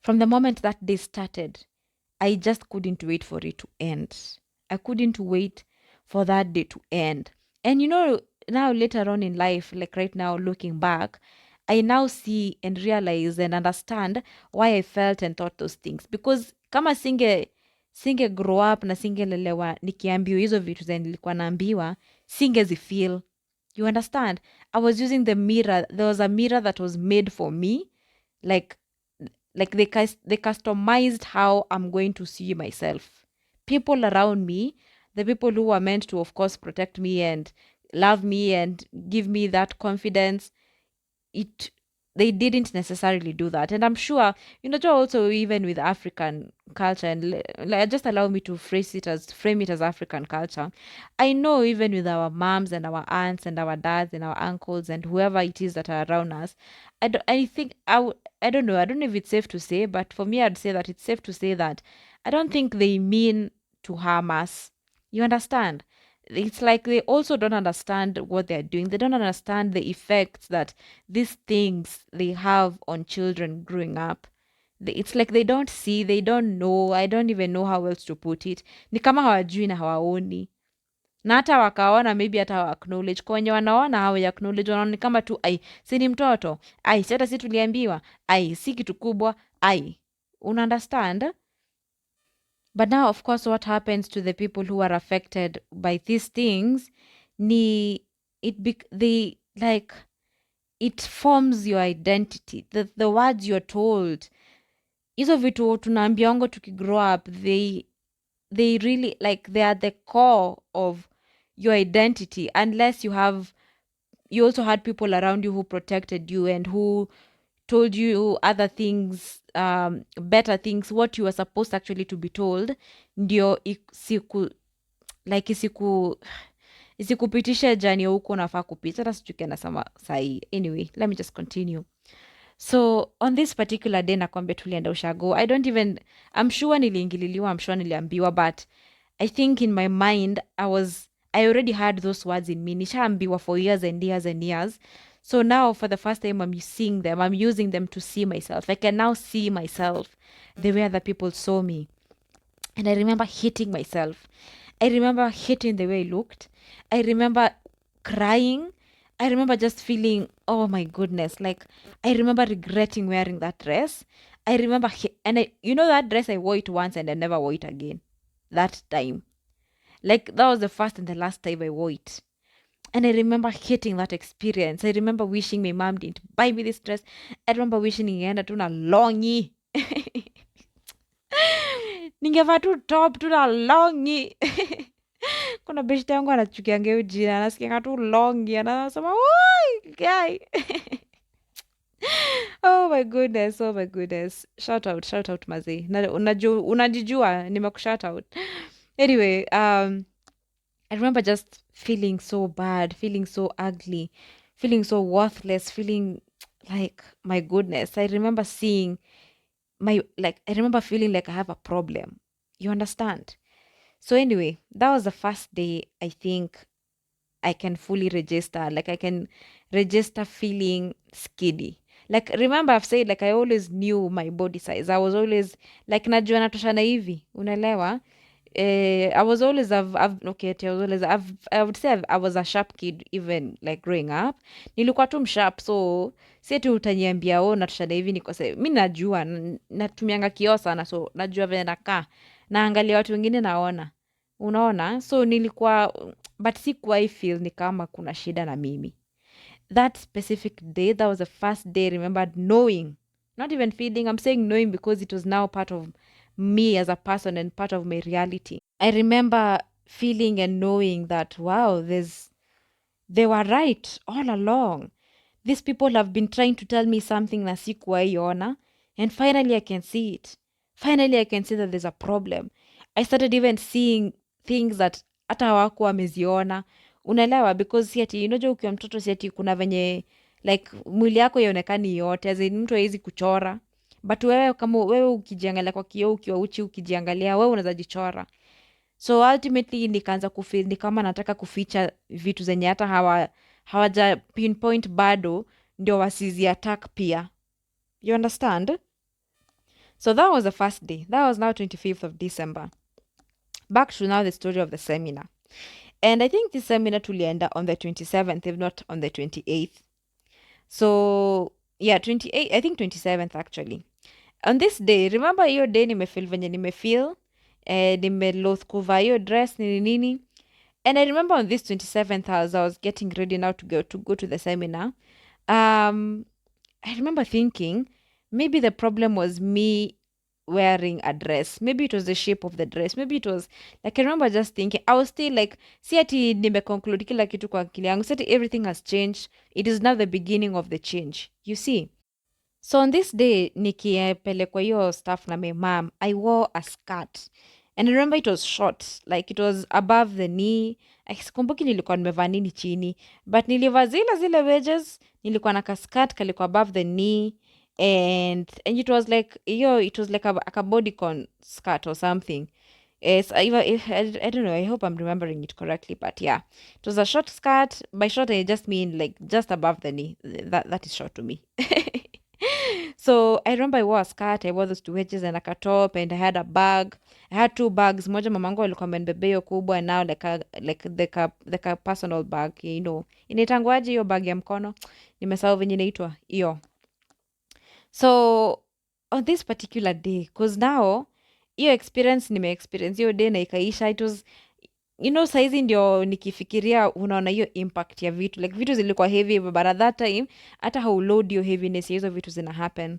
from the moment that day started, I just couldn't wait for it to end. I couldn't wait for that day to end. And now later on in life, like right now, looking back, I now see and realize and understand why I felt and thought those things. Because kama singe grow up na singelelewa nikiambiwa hizo vitu zenye nilikuwa naambiwa, singezifeel. You understand? I was using the mirror. There was a mirror that was made for me. Like they customized how I'm going to see myself. People around me, the people who are meant to, of course, protect me and love me and give me that confidence, it they didn't necessarily do that. And I'm sure, also even with African culture, and just allow me to frame it as African culture. I know even with our moms and our aunts and our dads and our uncles and whoever it is that are around us, I think I don't know. I don't know if it's safe to say, but for me, I'd say that it's safe to say that I don't think they mean to harm us. You understand? It's like they also don't understand what they're doing. They don't understand the effects that these things they have on children growing up. It's like they don't see, they don't know. I don't even know how else to put it. Ni kama hawajui na hawaoni. Na hata wakaona maybe hata hawa acknowledge. Kwa wenye wanaona hawa acknowledge, wanaona ni kama tu ai, si ni mtoto. Ai, si hata si tuliambiwa. Ai, si kitu kubwa. Ai. Una understand? But now, of course, what happens to the people who are affected by these things, they like it forms your identity. The words you're told, hizo vitu tunaambiango grow up, they really like they are the core of your identity. Unless you also had people around you who protected you and who told you other things, better things, what you were supposed actually to be told, ndio isikupitisha jani ya huko nafaa kupita. Hata sijui nasema sahi. Anyway, let me just continue. So on this particular day nakwambia tulienda ushago, I'm sure niliingililiwa, I'm sure niliambiwa, but I think in my mind I already had those words in me. Nishaambiwa for years and years and years. So now for the first time I'm seeing them, I'm using them to see myself. I can now see myself the way other people saw me. And I remember hating myself. I remember hating the way I looked. I remember crying. I remember just feeling, oh my goodness, like I remember regretting wearing that dress. I remember, that dress, I wore it once and I never wore it again. That time. Like that was the first and the last time I wore it. And I remember hating that experience. I remember wishing my mom didn't buy me this dress. I remember wishing ningeenda tu na longi. Ningevaa tu top tu na longi. Kuna beshte yangu anachukianga hiyo jina, anasikianga tu longi, anasema oi guy. Oh my goodness, oh my goodness. Shout out mazee. Unajijua nimekushout out. Anyway, I remember just feeling so bad, feeling so ugly, feeling so worthless, feeling like, my goodness. I remember I remember feeling like I have a problem. You understand? So anyway, that was the first day I think I can fully register. Like I can register feeling skinny. Like remember I've said like I always knew my body size. I was always like najua natoshana hivi. Unaelewa? I was always okay, I would say I was a sharp kid even like growing up. Nilikuwa tu msharp, so si tu utaniambia natoshana hivi nikose. Mimi najua natumianga kioo sana, so najua vile nakaa. Naangalia watu wengine naona. Unaona? So nilikuwa, but sikuwahi feel ni kama kuna shida na mimi. That specific day, that was the first day I remembered knowing, not even feeling, I'm saying knowing because it was now part of me as a person and part of my reality. I remember feeling and knowing that, wow, they were right all along. These people have been trying to tell me something na sikuwahi ona, and finally I can see it. finally I can see that there's a problem. I started even seeing things that hata hawakuwa wameziona, unaelewa, because si ati unajua ukiwa mtoto si ati kuna venye like mwili yako ionekani yote, as in mtu hawezi kuchora, but wewe kama wewe ukijiangalia kwa kioo ukiwa uchi ukijiangalia wewe unaweza jichora. So ultimately nikaanza kufeel ni kama nataka kuficha vitu zenye hata hawaja pinpoint bado, ndio wasizi attack pia. You understand? So that was the first day. That was now 25th of December. Back to now the story of the seminar. And I think this seminar tulienda on the 27th, if not on the 28th. So yeah, 28th, I think 27th actually. On this day, remember hiyo day nimefeel venye nimefeel, nimeloth kuvaa hiyo dress nini nini. And I remember on this 27th, as I was getting ready now to go to the seminar, I remember thinking maybe the problem was me wearing a dress. Maybe it was the shape of the dress. Maybe it was like I remember just thinking I was still like, si ati nimeconclude kila kitu kwa akili yangu. Si ati everything has changed. It is now the beginning of the change. You see? So on this day, nikipelekwa hiyo stuff na my mom, I wore a skirt. And I remember it was short, like it was above the knee. Sikumbuki nilikuwa nimevaa nini chini, but nilivaa zile wedges, nilikuwa na kaskirt kalikuwa above the knee, and it was like it was like a bodycon skirt or something. It's I don't know, I hope I'm remembering it correctly, but yeah, it was a short skirt. By short I just mean like just above the knee. That is short to me. So I remember I wore a skirt, I wore those two wedges and like a top, and I had a bag. I had two bags. Moja mamangu alikuwa amenibebea hiyo kubwa, and now like a personal bag, you know. Inaitangwaje hiyo bag ya mkono? Nimesahau venye inaitwa hiyo. So on this particular day, because now hiyo experience nime-experience hiyo day na ikaisha, it was, you know, saizi ndio nikifikiria unaona hiyo impact ya vitu, like vitu zilikuwa heavy, but at that time hata how load hiyo heaviness ya hizo vitu zina happen.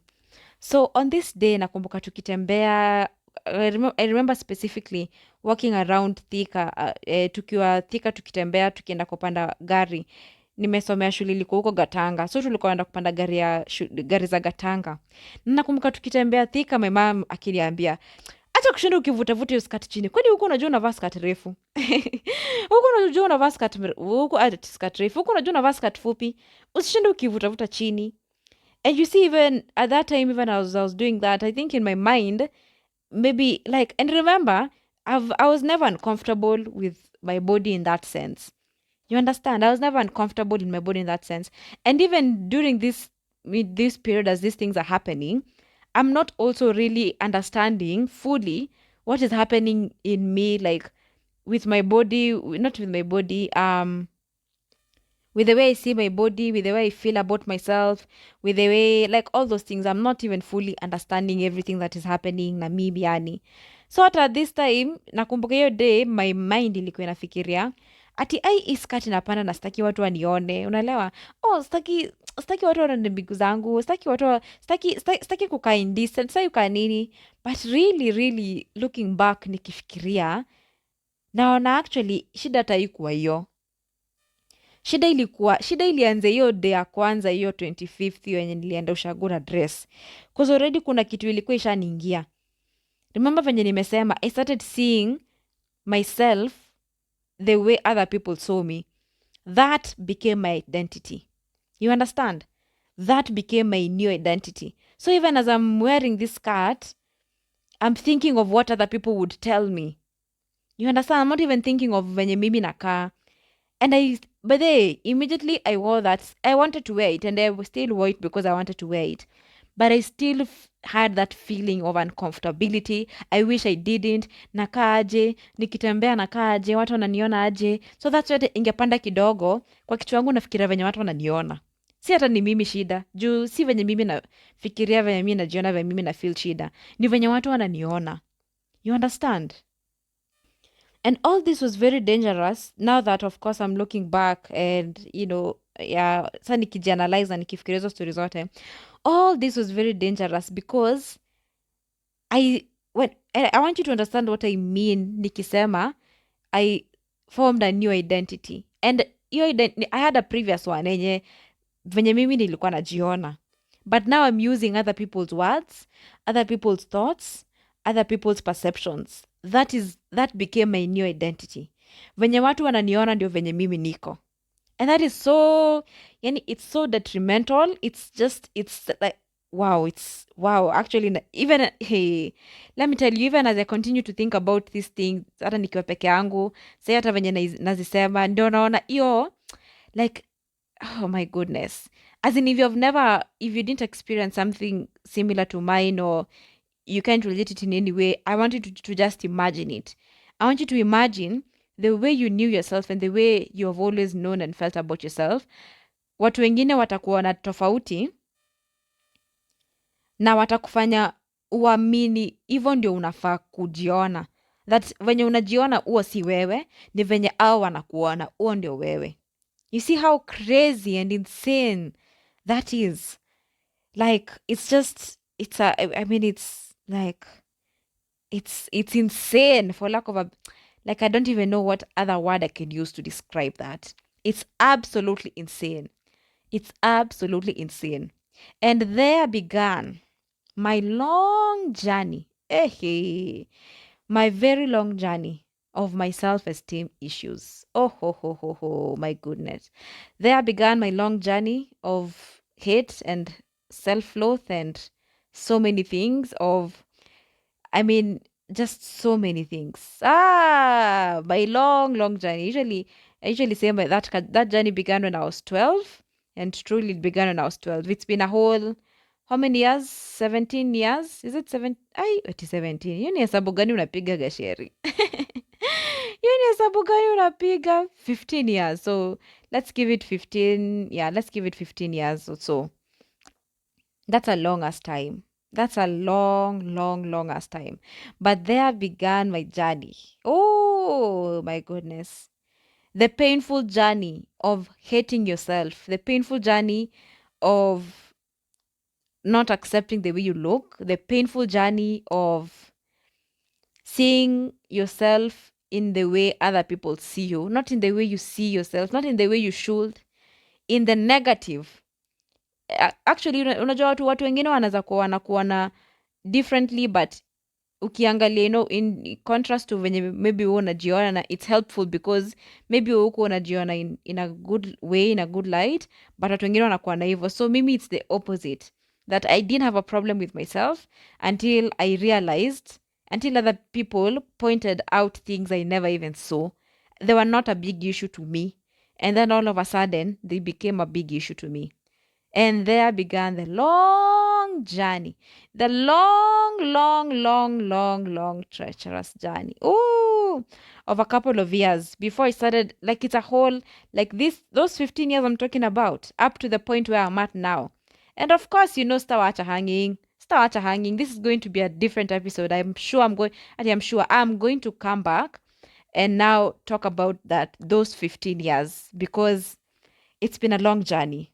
So on this day nakumbuka tukitembea, I remember specifically walking around Thika, tukiwa Thika tukitembea tukienda kupanda gari. Nimesomea shule ilikuwa huko Gatanga, so tulikuwa naenda kupanda gari za Gatanga. Nakumbuka tukitembea Thika, my mom akiniambia, acha kushinda ukivutavuta hiyo skati chini, kwani huko unajua unavaa skati refu? Huko unajua unavaa skati huko skati refu, huko unajua unavaa skati fupi, usishinde ukivutavuta chini. And you see, even at that time, even as I was doing that, I think in my mind, maybe like, and remember, I was never uncomfortable with my body in that sense. You understand? I was never uncomfortable in my body in that sense. And even during this period, as these things are happening, I'm not also really understanding fully what is happening in me, like with my body, not with my body, with the way I see my body, with the way I feel about myself, with the way, like all those things, I'm not even fully understanding everything that is happening na mi biani. So at this time, nakumbuka hiyo day, my mind ilikuwa inafikiria, ati iskati napanda na staki watu wanione, unaelewa? Oh, staki watu waone miguu zangu, staki kukaa indecent, staki kukaa nini. But really looking back nikifikiria, naona actually shida hata haikuwa hiyo. Shida ilianza hiyo day ya kwanza, hiyo 25th, hiyo yenye nilienda ushago na dress. Cause already kuna kitu ilikuwa ishaniingia. Remember venye nimesema, I started seeing myself the way other people saw me. That became my identity. You understand? That became my new identity. So even as I'm wearing this skirt, I'm thinking of what other people would tell me. You understand? I'm not even thinking of venye mimi nakaa. And but immediately I wore that. I wanted to wear it, and I still wore it because I wanted to wear it. But I still had that feeling of uncomfortability. I wish I didn't. Nakaa aje, nikitembea nakaa aje, watu wananiona aje. So that's why ingepanda kidogo, kwa kichwa yangu nafikiria venye watu wananiona. Si hata ni mimi shida. Juu si venye mimi nafikiria venye mimi najiona venye mimi na feel shida. Ni venye watu wananiona. You understand? And all this was very dangerous now that, of course, I'm looking back and, you know, yeah, sa nikijianalyze na nikifikiria hizo story zote. All this was very dangerous because I want you to understand what I mean nikisema I formed a new identity. And I had a previous one enye venye mimi nilikuwa najiona. But now I'm using other people's words, other people's thoughts, other people's perceptions. That became my new identity. Venye watu wananiona ndio venye mimi niko. And that is so, yani, it's so detrimental. It's like, wow, it's, wow. Actually, even, hey, let me tell you, even as I continue to think about these things, hata nikiwa peke yangu, say hata venye nazisema, ndio naona, iyo, like, oh my goodness. As in, if you didn't experience something similar to mine, or you can't relate it in any way, I want you to just imagine it. I want you to imagine the way you knew yourself and the way you have always known and felt about yourself. Watu wengine watakuona tofauti na watakufanya uamini hivyo ndio unafaa kujiona. That venye unajiona huo si wewe, ni venye au wanakuona huo ndio wewe. You see how crazy and insane that is. Like, it's just, I mean, it's like, it's insane, for lack of a, like, I don't even know what other word I can use to describe that. It's absolutely insane. It's absolutely insane. And there began my long journey. My very long journey of my self-esteem issues. Oh ho ho ho ho, my goodness. There began my long journey of hate and self-loath and so many things of, I mean, just so many things. My long, long journey. I usually say that journey began when I was 12, and truly it began when I was 12. It's been a whole, how many years? 17 years? Is it 7? It is 17. Hiyo ni hesabu gani unapiga Gasheri? Hiyo ni hesabu gani unapiga? 15 years. So let's give it 15. Yeah, let's give it 15 years or so. That's a long ass time. That's a long, long, long ass time. But there began my journey. Oh my goodness. The painful journey of hating yourself, the painful journey of not accepting the way you look, the painful journey of seeing yourself in the way other people see you, not in the way you see yourself, not in the way you should, in the negative. Actually, unajua watu wengine wanaweza kuwa wanakuona differently, but ukiangalia, in contrast to venye maybe wewe unajiona, na it's helpful because maybe wewe uko unajiona in a good way, in a good light, but watu wengine wanakuwa na hivyo. So maybe it's the opposite, that I didn't have a problem with myself until I realized, until other people pointed out things I never even saw. They were not a big issue to me, and then all of a sudden they became a big issue to me. And there began the long journey, the long, long, long, long, long, treacherous journey. Ooh, of a couple of years before I started. Like, it's a whole, like those 15 years I'm talking about, up to the point where I'm at now. And of course, Stawacha hanging. Stawacha hanging. This is going to be a different episode. I'm sure I'm going to come back and now talk about those 15 years, because it's been a long journey.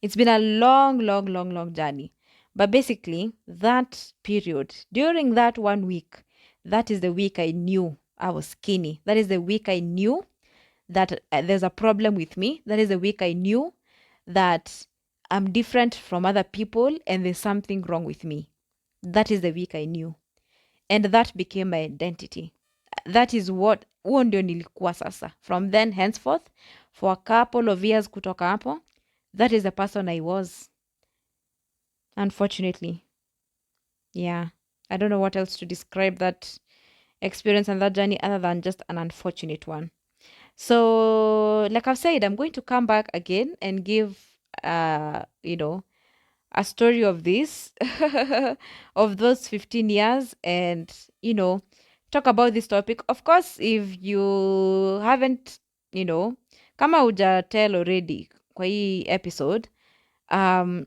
It's been a long, long, long, long journey. But basically, that period, during that 1 week, that is the week I knew I was skinny. That is the week I knew that there's a problem with me. That is the week I knew that I'm different from other people and there's something wrong with me. That is the week I knew. And that became my identity. That is what, huo ndio nilikuwa sasa. From then henceforth, for a couple of years kutoka hapo, that is the person I was. Unfortunately. Yeah. I don't know what else to describe that experience and that journey other than just an unfortunate one. So, like I've said, I'm going to come back again and give, a story of this, of those 15 years, and, talk about this topic. Of course, if you haven't, kama uja tell already kwa hii episode,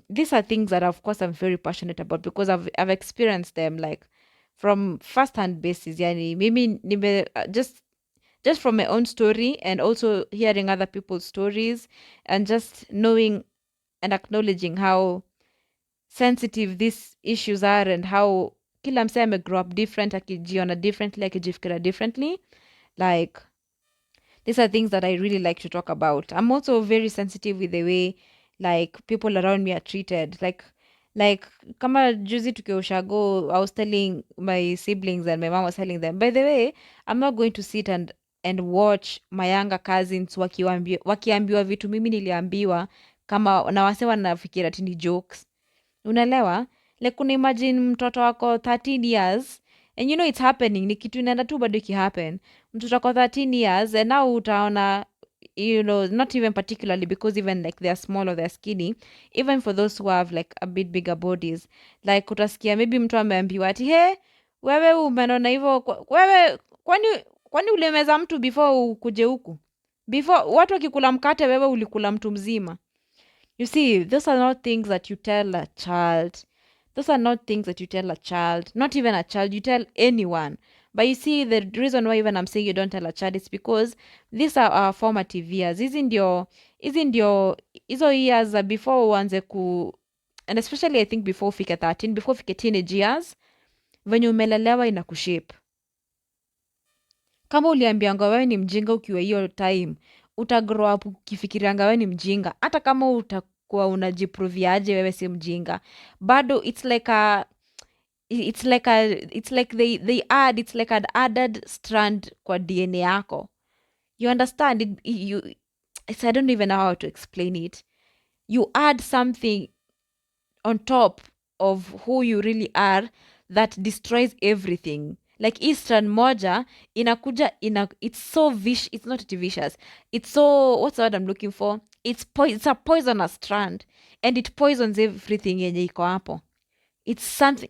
these are things that of course I'm very passionate about, because I've experienced them, like, from first-hand basis. Yani mimi just from my own story, and also hearing other people's stories, and just knowing and acknowledging how sensitive these issues are, and how kila msee amegrow up different, akijiona differently, akijifikira differently. Like, these are things that I really like to talk about. I'm also very sensitive with the way, like, people around me are treated. Like, Like kama juzi tukiwa ushago, I was telling my siblings and my mom was telling them, by the way, I'm not going to sit and watch my younger cousins wakiambiwa vitu mimi niliambiwa, kama na wase wanafikira ati ni jokes. Unaelewa? Like kuna imagine mtoto wako 13 years and you know it's happening, ni kitu inaenda tu bado ikihappen. Mtoto wako 13 years and now utaona, you know, not even particularly because even like they're small or they're skinny, even for those who have like a bit bigger bodies, like utasikia maybe mtu ameambiwa ati he, wewe umenona hivyo, wewe kwani ulimeza mtu before ukuje huku, before watu wakikula mkate wewe ulikula mtu mzima. You see, those are not things that you tell a child. Those are not things that you tell a child, not even a child, you tell anyone. But you see, the reason why even I'm saying you don't tell a child is because these are our formative years. Hizo years before uanze and especially I think before ufike 13, before ufike teenage years, venye umelelewa ina kushape. Kama uliambianga wewe ni mjinga ukiwa hiyo time, utagrow up ukifikirianga wewe ni mjinga. Hata kama utakuwa unajiproviaje wewe si mjinga, bado it's like it's like an added strand kwa DNA yako. You understand it, I don't even know how to explain it. You add something on top of who you really are that destroys everything. Like Eastern moja inakuja it's so it's not vicious. It's so, what's the word I'm looking for? It's a poisonous strand and it poisons everything yenye iko hapo. It's something,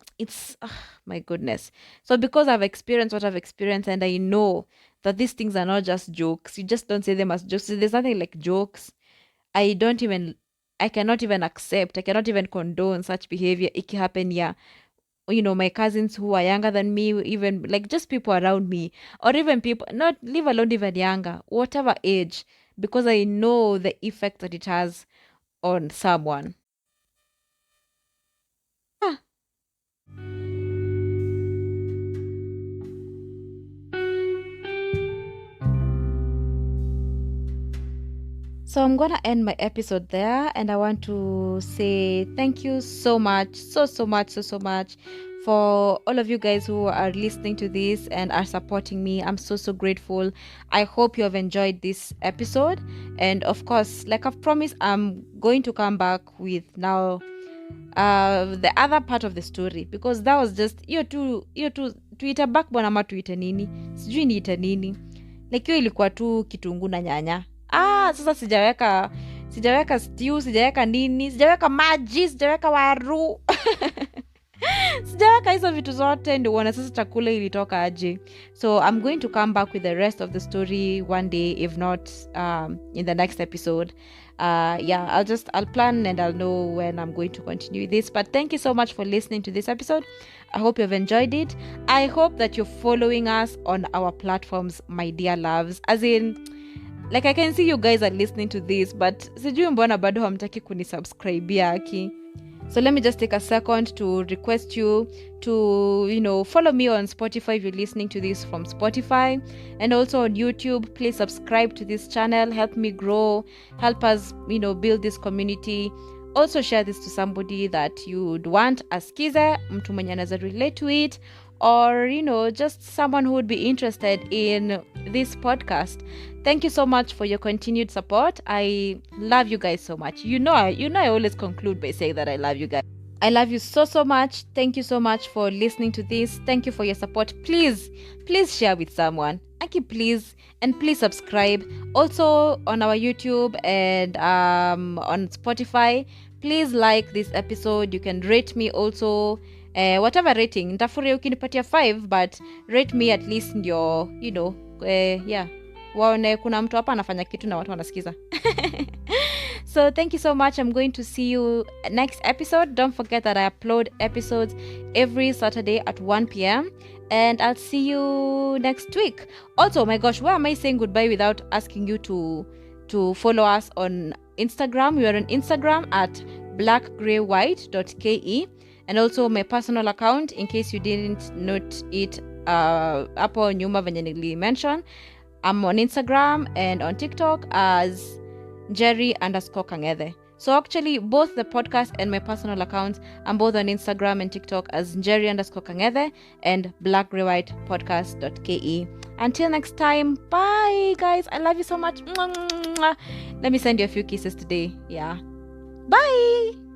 my goodness. So because I've experienced what I've experienced and I know that these things are not just jokes, you just don't say them as jokes. There's nothing like jokes. I cannot even accept, I cannot even condone such behavior. It can happen, yeah. You know, my cousins who are younger than me, even like just people around me, or even people, not leave alone even younger, whatever age, because I know the effect that it has on someone. Ah. So I'm gonna end my episode there, and I want to say thank you so much, so much for all of you guys who are listening to this and are supporting me. I'm so grateful. I hope you have enjoyed this episode, and of course, like I've promised, I'm going to come back with now the other part of the story, because that was just hiyo tu tuite backbone ama tuite nini, sijui niite nini, like hiyo ilikuwa tu kitunguu na nyanya. Sasa sijaweka stew, sijaweka nini, sijaweka maji, sijaweka waru sijaweka hizo vitu zote, ndio uone sasa chakula ilitoka aje. So I'm going to come back with the rest of the story one day, if not in the next episode. I'll plan and I'll know when I'm going to continue this. But thank you so much for listening to this episode. I hope you've enjoyed it. I hope that you're following us on our platforms, my dear loves, as in, like I can see you guys are listening to this, but sijui mbona bado hamtaki kunisubscribe yaki. So let me just take a second to request you to, follow me on Spotify if you're listening to this from Spotify, and also on YouTube. Please subscribe to this channel. Help me grow. Help us, build this community. Also share this to somebody that you'd want askize, mtu mwenye anaweza relate to it, or just someone who would be interested in this podcast. Thank you so much for your continued support. I love you guys so much. I always conclude by saying that I love you guys. I love you so much. Thank you so much for listening to this. Thank you for your support. Please share with someone. Please, and please subscribe. Also on our YouTube and on Spotify. Please like this episode. You can rate me also. Whatever rating, nitafuria ukinipatia 5, but rate me at least ndio, waone kuna mtu hapa anafanya kitu na watu wanasikiza. So thank you so much. I'm going to see you next episode. Don't forget that I upload episodes every Saturday at 1 p.m. and I'll see you next week. Also, my gosh, why am I saying goodbye without asking you to follow us on Instagram? We are on Instagram at blackgraywhite.ke, and also my personal account, in case you didn't note it hapo nyuma venye nili-mention. I'm on Instagram and on TikTok as Jerry_Kangethe. So actually, both the podcast and my personal accounts, I'm both on Instagram and TikTok as Njeri_Kang'ethe and blackrewhitepodcast.ke. Until next time, bye guys. I love you so much. Let me send you a few kisses today. Yeah. Bye.